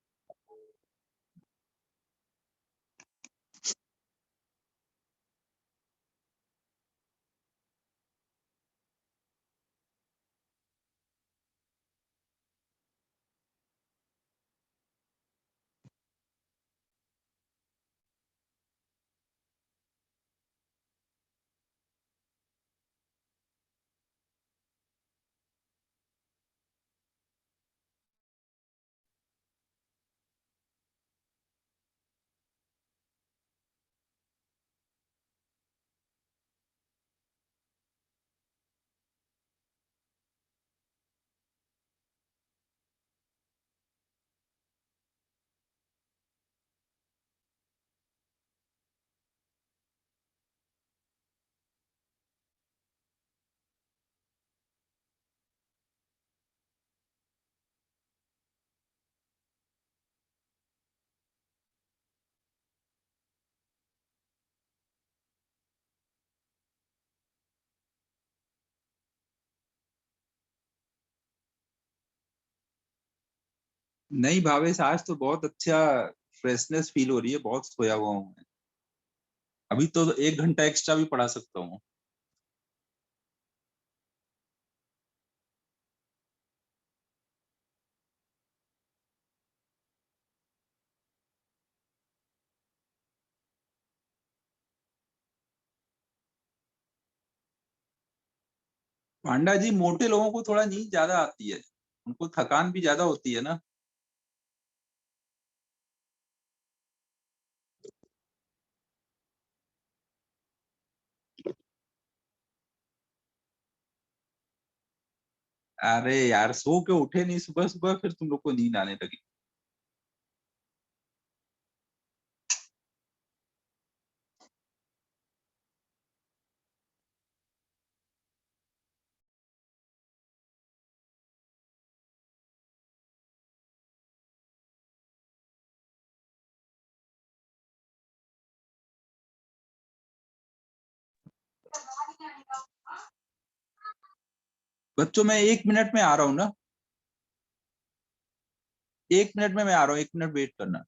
नहीं भावेश, आज तो बहुत अच्छा फ्रेशनेस फील हो रही है, बहुत सोया हुआ हूँ मैं। अभी तो 1 घंटा एक्स्ट्रा भी पढ़ा सकता हूँ। पांडा जी, मोटे लोगों को थोड़ा नींद ज्यादा आती है, उनको थकान भी ज्यादा होती है ना। अरे यार सो के उठे नहीं सुबह सुबह, फिर तुम लोग को नींद आने लगी। बच्चों मैं 1 मिनट में आ रहा हूँ ना, 1 मिनट में मैं आ रहा हूँ, 1 मिनट वेट करना।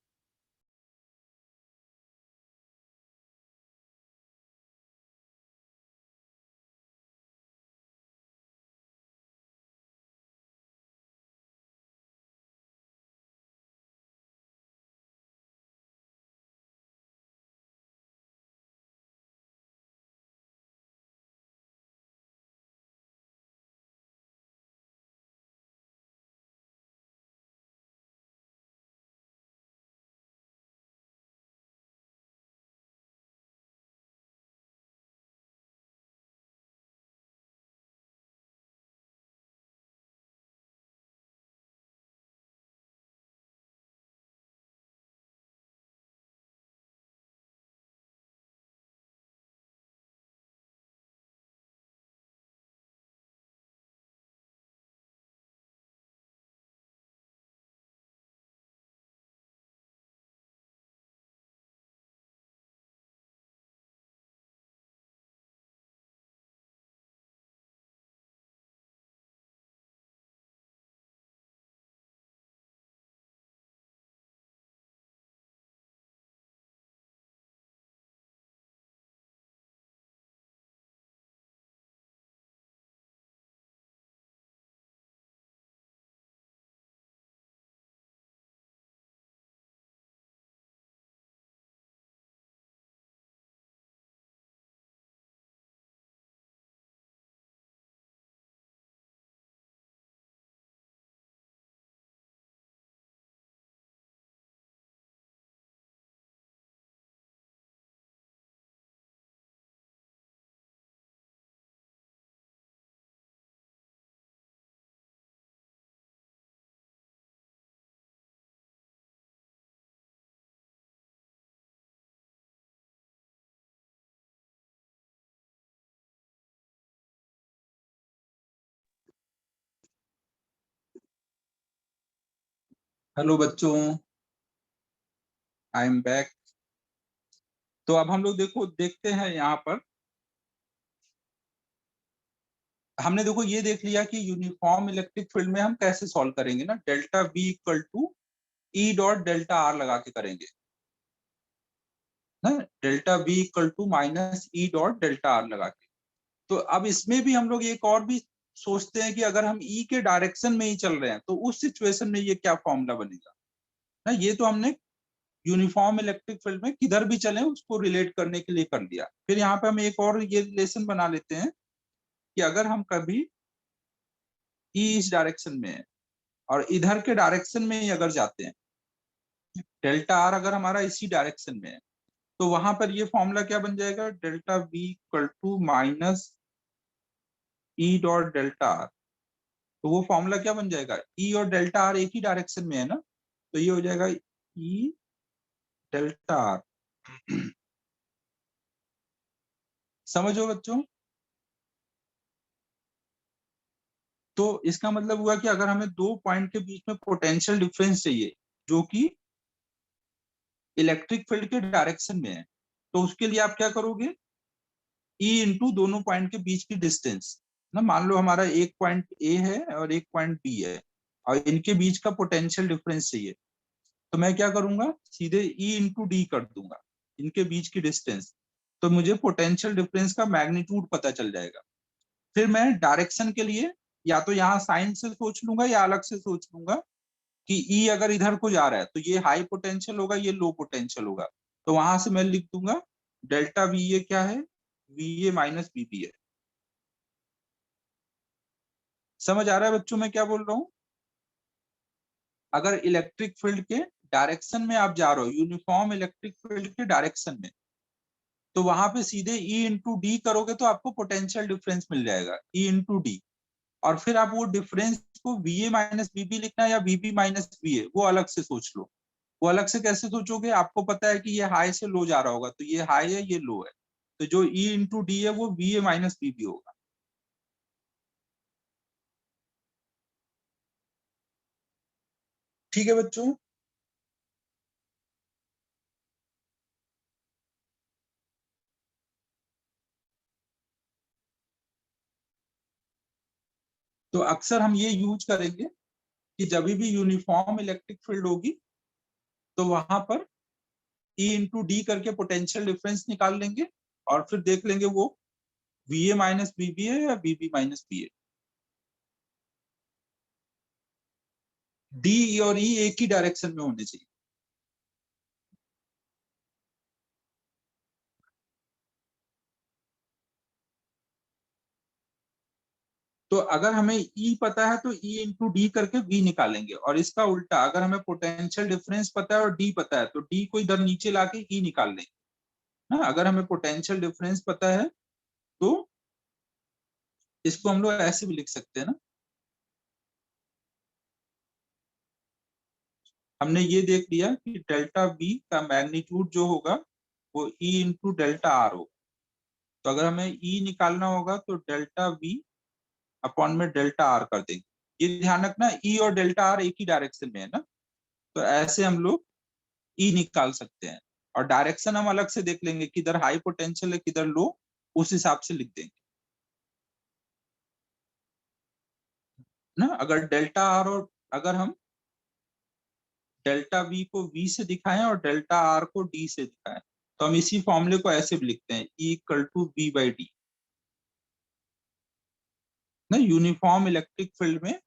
हेलो बच्चों, आई एम बैक। तो अब हम लोग देखते हैं यहाँ पर। हमने देखो ये देख लिया कि यूनिफॉर्म इलेक्ट्रिक फील्ड में हम कैसे सॉल्व करेंगे ना, delta V equal to E dot delta r लगा के करेंगे ना, delta V equal to minus E dot delta r लगा के। तो अब इसमें भी हम लोग एक और भी सोचते हैं कि अगर हम ई के डायरेक्शन में ही चल रहे हैं तो उस सिचुएशन में ये क्या फॉर्मूला बनेगा ना। ये तो हमने यूनिफॉर्म इलेक्ट्रिक फील्ड में किधर भी चले उसको रिलेट करने के लिए कर लिया। फिर यहाँ पे हम एक और ये रिलेशन बना लेते हैं कि अगर हम कभी ई इस डायरेक्शन में है और इधर के डायरेक्शन में ही अगर जाते हैं, डेल्टा आर अगर हमारा इसी डायरेक्शन में है, तो वहां पर ये फॉर्मूला क्या बन जाएगा, delta V equal to minus E dot delta r. तो वो फॉर्मूला क्या बन जाएगा, ई और डेल्टा आर एक ही डायरेक्शन में है ना, तो ये हो जाएगा ई डेल्टा आर। समझो बच्चों। तो इसका मतलब हुआ कि अगर हमें दो पॉइंट के बीच में पोटेंशियल डिफरेंस चाहिए जो कि इलेक्ट्रिक फील्ड के डायरेक्शन में है, तो उसके लिए आप क्या करोगे, ई इंटू दोनों पॉइंट के बीच की डिस्टेंस ना। मान लो हमारा एक पॉइंट ए है और एक पॉइंट बी है और इनके बीच का पोटेंशियल डिफरेंस चाहिए, तो मैं क्या करूंगा, सीधे ई इंटू डी कर दूंगा इनके बीच की डिस्टेंस। तो मुझे पोटेंशियल डिफरेंस का मैग्नीट्यूड पता चल जाएगा। फिर मैं डायरेक्शन के लिए या तो यहाँ साइन से सोच लूंगा या अलग से सोच लूंगा कि ई अगर इधर को जा रहा है तो ये हाई पोटेंशियल होगा, ये लो पोटेंशियल होगा। तो वहां से मैं लिख दूंगा डेल्टा वी ए क्या है, V A minus B B है। समझ आ रहा है बच्चों मैं क्या बोल रहा हूँ। अगर इलेक्ट्रिक फील्ड के डायरेक्शन में आप जा रहे हो, यूनिफॉर्म इलेक्ट्रिक फील्ड के डायरेक्शन में, तो वहां पे सीधे ई इंटू डी करोगे तो आपको पोटेंशियल डिफरेंस मिल जाएगा, ई इंटू डी। और फिर आप वो डिफरेंस को VA माइनस BB लिखना है या VB माइनस VA, वो अलग से सोच लो। वो अलग से कैसे सोचोगे, आपको पता है कि ये हाई से लो जा रहा होगा, तो ये हाई है, ये लो है, तो जो E इंटू डी है वो VA माइनस BB होगा। ठीक है बच्चों। तो अक्सर हम ये यूज करेंगे कि जब भी यूनिफॉर्म इलेक्ट्रिक फील्ड होगी तो वहां पर E इंटू डी करके पोटेंशियल डिफरेंस निकाल लेंगे और फिर देख लेंगे वो VA माइनस BB है या BB माइनस BA। D और E एक ही डायरेक्शन में होने चाहिए। तो अगर हमें E पता है तो E इंटू डी करके V निकालेंगे, और इसका उल्टा अगर हमें पोटेंशियल डिफरेंस पता है और D पता है तो D को इधर नीचे लाके E निकाल लेंगे ना। अगर हमें पोटेंशियल डिफरेंस पता है तो इसको हम लोग ऐसे भी लिख सकते हैं ना। हमने ये देख लिया कि डेल्टा V का मैग्नीट्यूड जो होगा वो E इंटू डेल्टा आर होगा। तो अगर हमें E निकालना होगा तो डेल्टा V अपॉन में डेल्टा आर कर देंगे। ये ध्यान रखना E और डेल्टा आर एक ही डायरेक्शन में है ना, तो ऐसे हम लोग E निकाल सकते हैं। और डायरेक्शन हम अलग से देख लेंगे, किधर हाई पोटेंशियल है किधर लो, उस हिसाब से लिख देंगे ना। अगर डेल्टा आर और अगर हम डेल्टा V को V से दिखाएं और डेल्टा आर को D से दिखाएं तो हम इसी फॉर्मूले को ऐसे भी लिखते हैं, E इक्वल टू V/D ना। यूनिफॉर्म इलेक्ट्रिक फील्ड में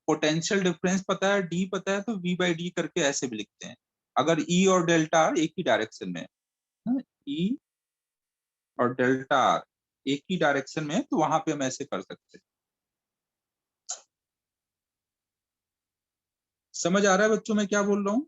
पोटेंशियल डिफरेंस पता है, D पता है, तो V/D करके ऐसे भी लिखते हैं अगर E और डेल्टा आर एक ही डायरेक्शन में है। E और डेल्टा आर एक ही डायरेक्शन में है तो वहां पे हम ऐसे कर सकते हैं। समझ आ रहा है बच्चों मैं क्या बोल रहा हूँ?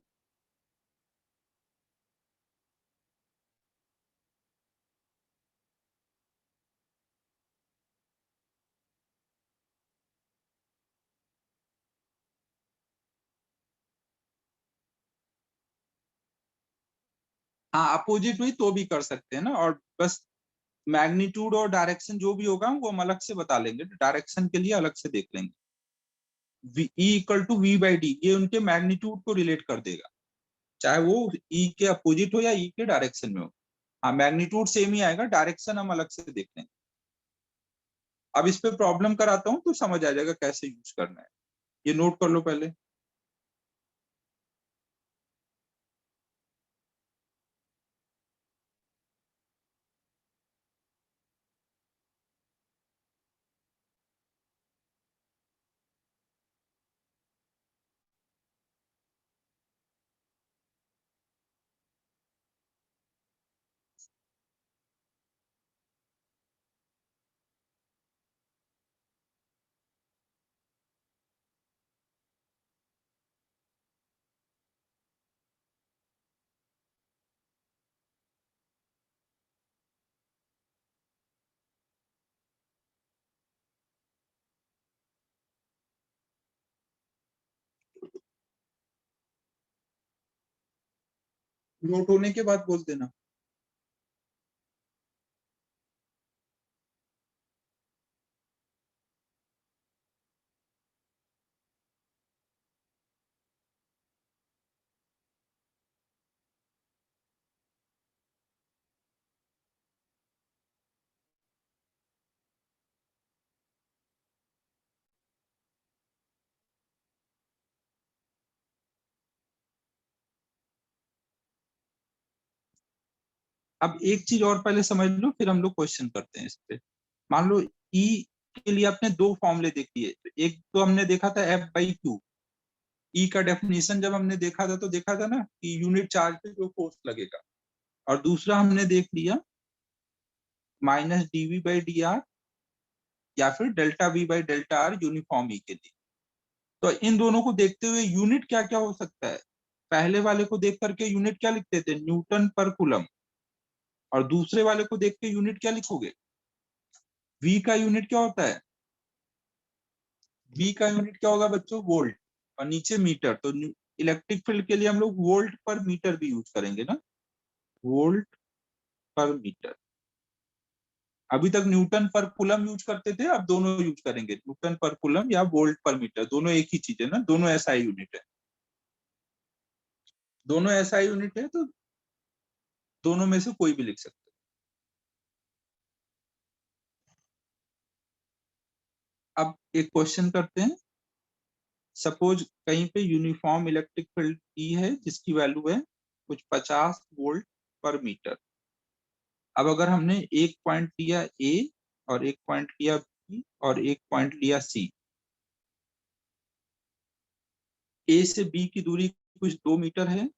हाँ, अपोजिट हुई तो भी कर सकते हैं ना। और बस मैग्नीट्यूड और डायरेक्शन जो भी होगा वो हम अलग से बता लेंगे, डायरेक्शन के लिए अलग से देख लेंगे। E इक्वल टू V/D ये उनके मैग्नीट्यूड को रिलेट कर देगा, चाहे वो E के अपोजिट हो या E के डायरेक्शन में हो। हाँ, मैग्नीट्यूड सेम ही आएगा, डायरेक्शन हम अलग से देख लेंगे। अब इस पे प्रॉब्लम कराता हूँ तो समझ आ जाएगा कैसे यूज करना है। ये नोट कर लो पहले। नोट होने के बाद बोल देना। अब एक चीज और पहले समझ लो फिर हम लोग क्वेश्चन करते हैं इस पे। मान लो E के लिए आपने दो फॉर्मूले देख लिए, तो एक तो हमने देखा था F/Q। E का डेफिनेशन जब हमने देखा था तो देखा था ना कि यूनिट चार्ज पे जो फोर्स लगेगा। और दूसरा हमने देख लिया -dV/dr या फिर डेल्टा V/डेल्टा r यूनिफॉर्म E के लिए। तो इन दोनों को देखते हुए यूनिट क्या क्या हो सकता है, पहले वाले को देख करके यूनिट क्या लिखते थे, न्यूटन पर कूलम। और दूसरे वाले को देख के यूनिट क्या लिखोगे, V का यूनिट क्या होता है, बी का यूनिट क्या होगा बच्चों, वोल्ट, और नीचे मीटर, तो इलेक्ट्रिक फील्ड के लिए हम लोग वोल्ट पर मीटर भी यूज करेंगे ना, वोल्ट पर मीटर। अभी तक न्यूटन पर कूलम यूज करते थे, अब दोनों यूज करेंगे, न्यूटन पर कूलम या वोल्ट पर मीटर, दोनों एक ही चीज है ना, दोनों एसआई यूनिट है, दोनों एसआई यूनिट है, तो दोनों में से कोई भी लिख सकते हैं। अब एक क्वेश्चन करते हैं, सपोज कहीं पे यूनिफॉर्म इलेक्ट्रिक फील्ड ई है जिसकी वैल्यू है कुछ 50 वोल्ट पर मीटर। अब अगर हमने एक पॉइंट लिया ए और एक पॉइंट लिया बी और एक पॉइंट लिया सी, ए से बी की दूरी कुछ 2 मीटर है,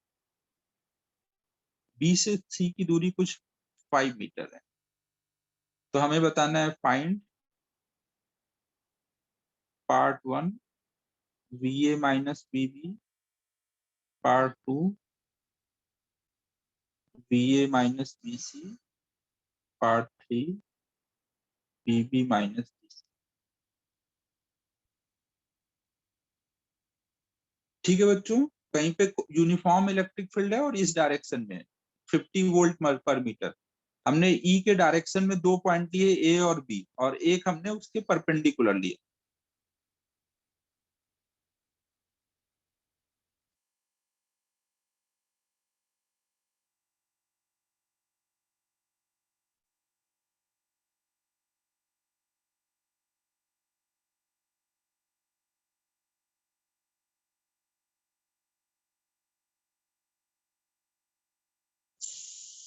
बी से सी की दूरी कुछ 5 मीटर है, तो हमें बताना है find part 1 V A minus B B, part 2 V A minus B C, part 3 B B minus B C. ठीक है बच्चों, कहीं पे यूनिफॉर्म इलेक्ट्रिक फील्ड है और इस डायरेक्शन में 50 वोल्ट पर मीटर, हमने ई के डायरेक्शन में 2 पॉइंट लिए ए और बी, और एक हमने उसके परपेंडिकुलर लिए।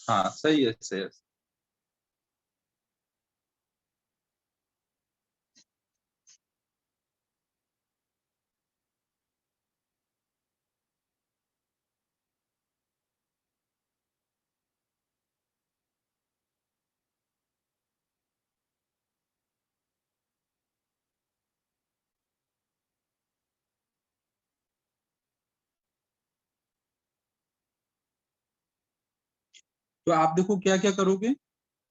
हाँ सही है, सही है। तो आप देखो क्या क्या करोगे,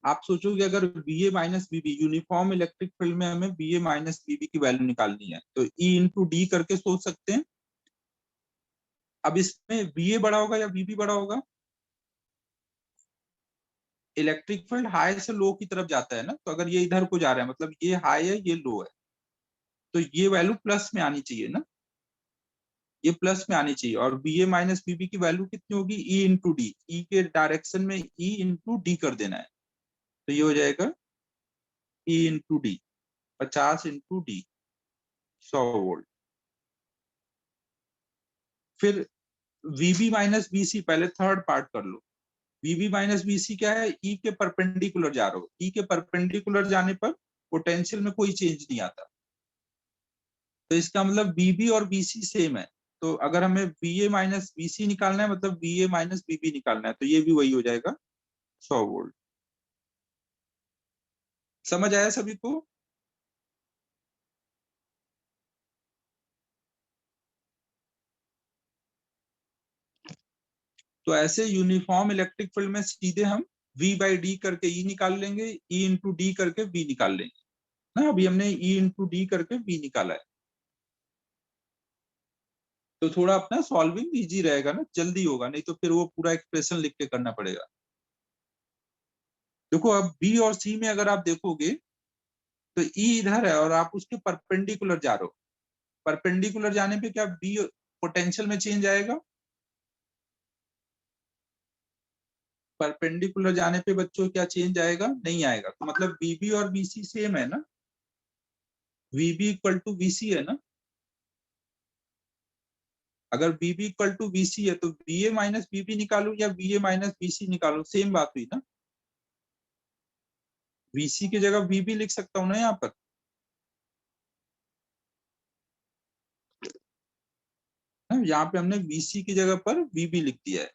आप सोचोगे अगर B A minus Bibi, uniform electric field में हमें बी ए माइनस बीबी की वैल्यू निकालनी है, तो ई इंटू डी करके सोच सकते हैं। अब इसमें बी ए बड़ा होगा या बीबी बड़ा होगा, इलेक्ट्रिक फील्ड हाई से लो की तरफ जाता है ना, तो अगर ये इधर को जा रहा है मतलब ये हाई है ये लो है, तो ये वैल्यू प्लस में आनी चाहिए ना, ये प्लस में आनी चाहिए, और बी ए माइनस बीबी की वैल्यू कितनी होगी, ई इंटू डी, ई के डायरेक्शन में ई इंटू डी कर देना है, तो ये हो जाएगा E into D, 50 into D, 100 volt. फिर वीबी माइनस बीसी, पहले थर्ड पार्ट कर लो, वीबी माइनस बीसी क्या है, ई के परपेंडिकुलर जा रहा हो, ई के परपेंडिकुलर जाने पर पोटेंशियल में कोई चेंज नहीं आता, तो इसका मतलब बीबी और बीसी सेम है, तो अगर हमें बी ए माइनस बीसी निकालना है मतलब बी ए माइनस बीबी निकालना है, तो ये भी वही हो जाएगा 100 वोल्ट। समझ आया सभी को। तो ऐसे यूनिफॉर्म इलेक्ट्रिक फील्ड में सीधे हम V बाई डी करके E निकाल लेंगे, E इंटू डी करके V निकाल लेंगे ना, अभी हमने E इंटू डी करके V निकाला है, तो थोड़ा अपना सॉल्विंग इजी रहेगा ना, जल्दी होगा, नहीं तो फिर वो पूरा एक्सप्रेशन लिख के करना पड़ेगा। देखो अब बी और सी में अगर आप देखोगे तो ई इधर है और आप उसके परपेंडिकुलर जा रहे हो, परपेंडिकुलर जाने पे क्या बी पोटेंशियल में चेंज आएगा, परपेंडिकुलर जाने पे बच्चों क्या चेंज आएगा, नहीं आएगा, तो मतलब बीबी और बीसी सेम है ना, वीबी इक्वल टू बीसी है ना, अगर बीबी इक्वल टू बीसी है तो बी ए माइनस बीबी निकालो या बी ए माइनस बीसी निकालो, सेम बात हुई ना, बीसी की जगह बीबी लिख सकता हूँ ना यहाँ पर, यहाँ पे हमने बीसी की जगह पर बीबी लिख दिया है।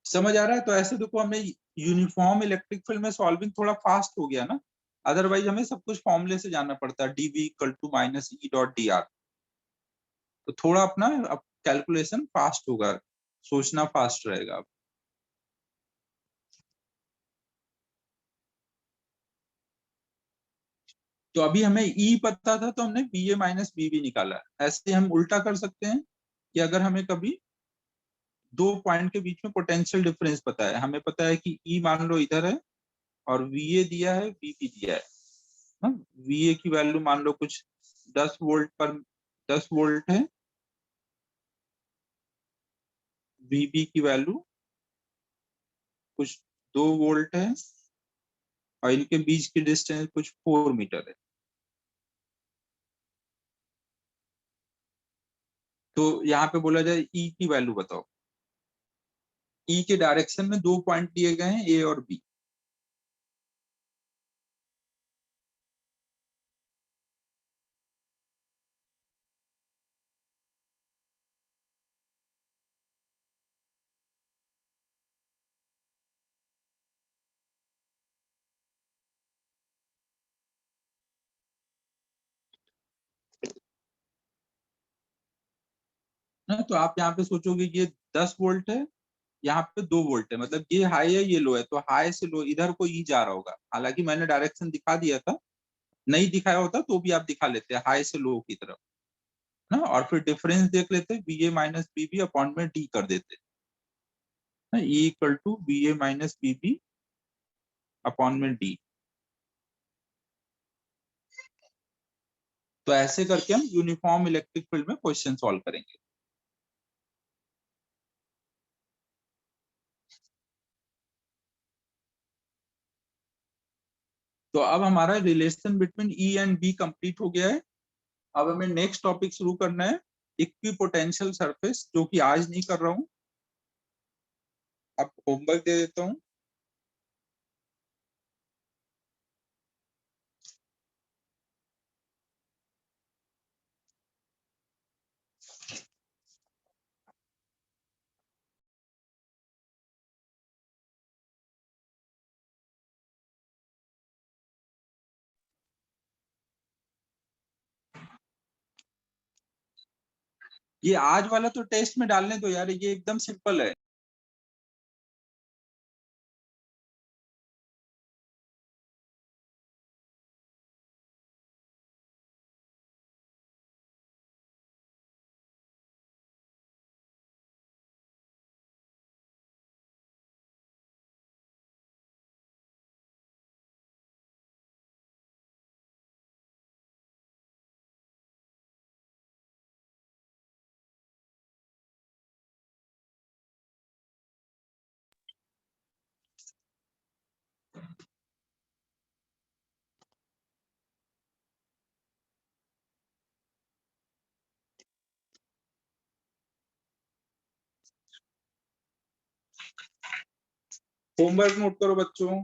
समझ आ रहा है, तो ऐसे देखो हमें यूनिफॉर्म इलेक्ट्रिक फील्ड में सॉल्विंग थोड़ा फास्ट हो गया ना, अदरवाइज हमें सब कुछ फॉर्मूले से जानना पड़ता है, dv equal to minus E dot d r, तो थोड़ा अपना अब कैलकुलेशन फास्ट होगा, सोचना फास्ट रहेगा। तो अभी हमें ई पता था तो हमने B A minus B B निकाला। ऐसे हम उल्टा कर सकते हैं कि अगर हमें कभी दो पॉइंट के बीच में पोटेंशियल डिफरेंस पता है, हमें पता है कि ई मान लो इधर है और वी ए दिया है, वी बी दिया है। वी ए की वैल्यू मान लो कुछ 10 वोल्ट पर 10 वोल्ट है, वी बी की वैल्यू कुछ 2 वोल्ट है और इनके बीच की डिस्टेंस कुछ 4 मीटर है। तो यहाँ पे बोला जाए ई की वैल्यू बताओ। ई के डायरेक्शन में दो पॉइंट दिए गए हैं, ए और बी। ना तो आप यहाँ पे सोचोगे कि ये 10 वोल्ट है, यहाँ पे 2 वोल्ट है, मतलब ये हाई है ये लो है, तो हाई से लो इधर को ई जा रहा होगा। हालांकि मैंने डायरेक्शन दिखा दिया था, नहीं दिखाया होता तो भी आप दिखा लेते, हाई से लो की तरफ ना, और फिर डिफरेंस देख लेते, B A minus B B upon में डी कर देते ना, E equal to B A minus B B upon में डी। तो ऐसे करके हम यूनिफॉर्म इलेक्ट्रिक फील्ड में क्वेश्चन सॉल्व करेंगे। तो अब हमारा relation between E and B complete हो गया है। अब हमें नेक्स्ट टॉपिक शुरू करना है, इक्विपोटेंशियल सरफेस, जो कि आज नहीं कर रहा हूं। अब होमवर्क दे देता हूं। ये आज वाला तो टेस्ट में डालने दो यार, ये एकदम सिंपल है। होमवर्क नोट करो बच्चों।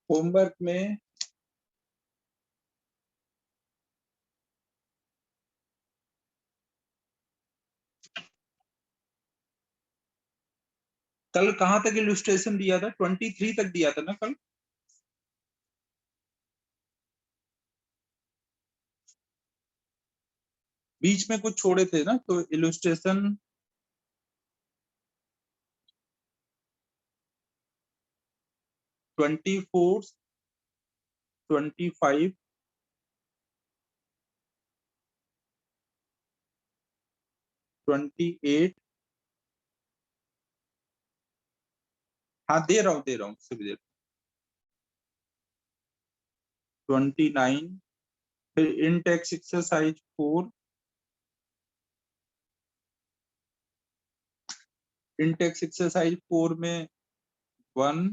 होमवर्क में कल कहां तक इलस्ट्रेशन दिया था? 23 तक दिया था ना कल? बीच में कुछ छोड़े थे ना, तो इलस्ट्रेशन 24, 25, 28। हाँ दे रहा हूँ सभी देर। 29, फिर इंटेक्स एक्सरसाइज 4, इंटेक्स एक्सरसाइज 4 में 1,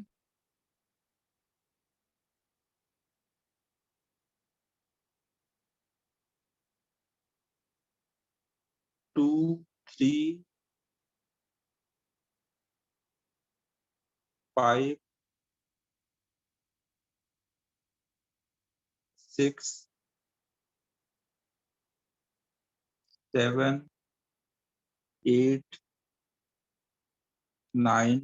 2, 3, 5, 6, 7, 8, 9।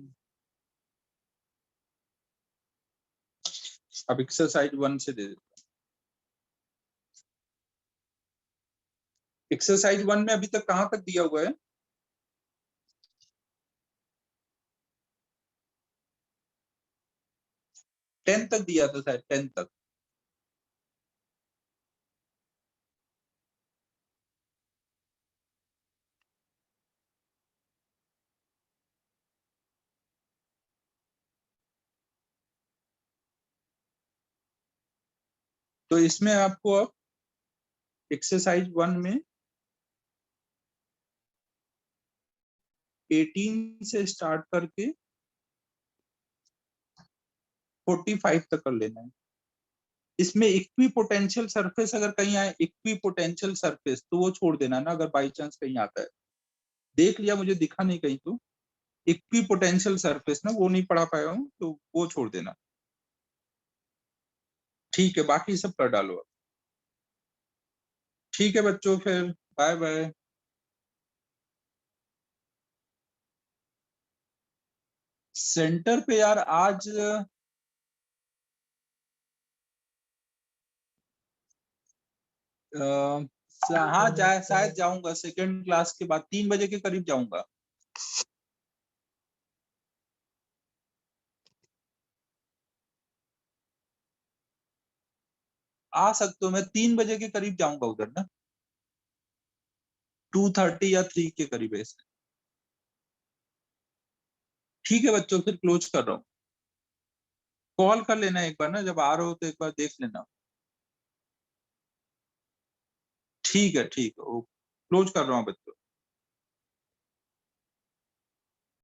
अब एक्सरसाइज 1 से दे देता हूं। एक्सरसाइज 1 में अभी तक कहां तक दिया हुआ है? 10 तक दिया था शायद, 10 तक। तो इसमें आपको अब एक्सरसाइज 1 में 18 से स्टार्ट करके 45 तक कर लेना है। इसमें इक्वी पोटेंशियल सरफेस अगर कहीं आए, इक्वी पोटेंशियल सरफेस, तो वो छोड़ देना ना, अगर बाई चांस कहीं आता है। देख लिया, मुझे दिखा नहीं कहीं, तो इक्वी पोटेंशियल सरफेस ना, वो नहीं पढ़ा पाया हूँ, तो वो छोड़ देना। ठीक है, बाकी सब कर डालो अब। ठीक है बच्चों, फिर बाय बाय। सेंटर पे यार आज हाँ शायद जाऊंगा, सेकंड क्लास के बाद 3 बजे के करीब जाऊंगा। आ सकते हो, मैं 3 बजे के करीब जाऊंगा उधर ना, 2:30 या 3 के करीब ऐसे। ठीक है बच्चों, फिर क्लोज कर रहा हूँ। कॉल कर लेना एक बार ना, जब आ रहे हो तो एक बार देख लेना। ठीक है, क्लोज कर रहा हूँ बच्चों।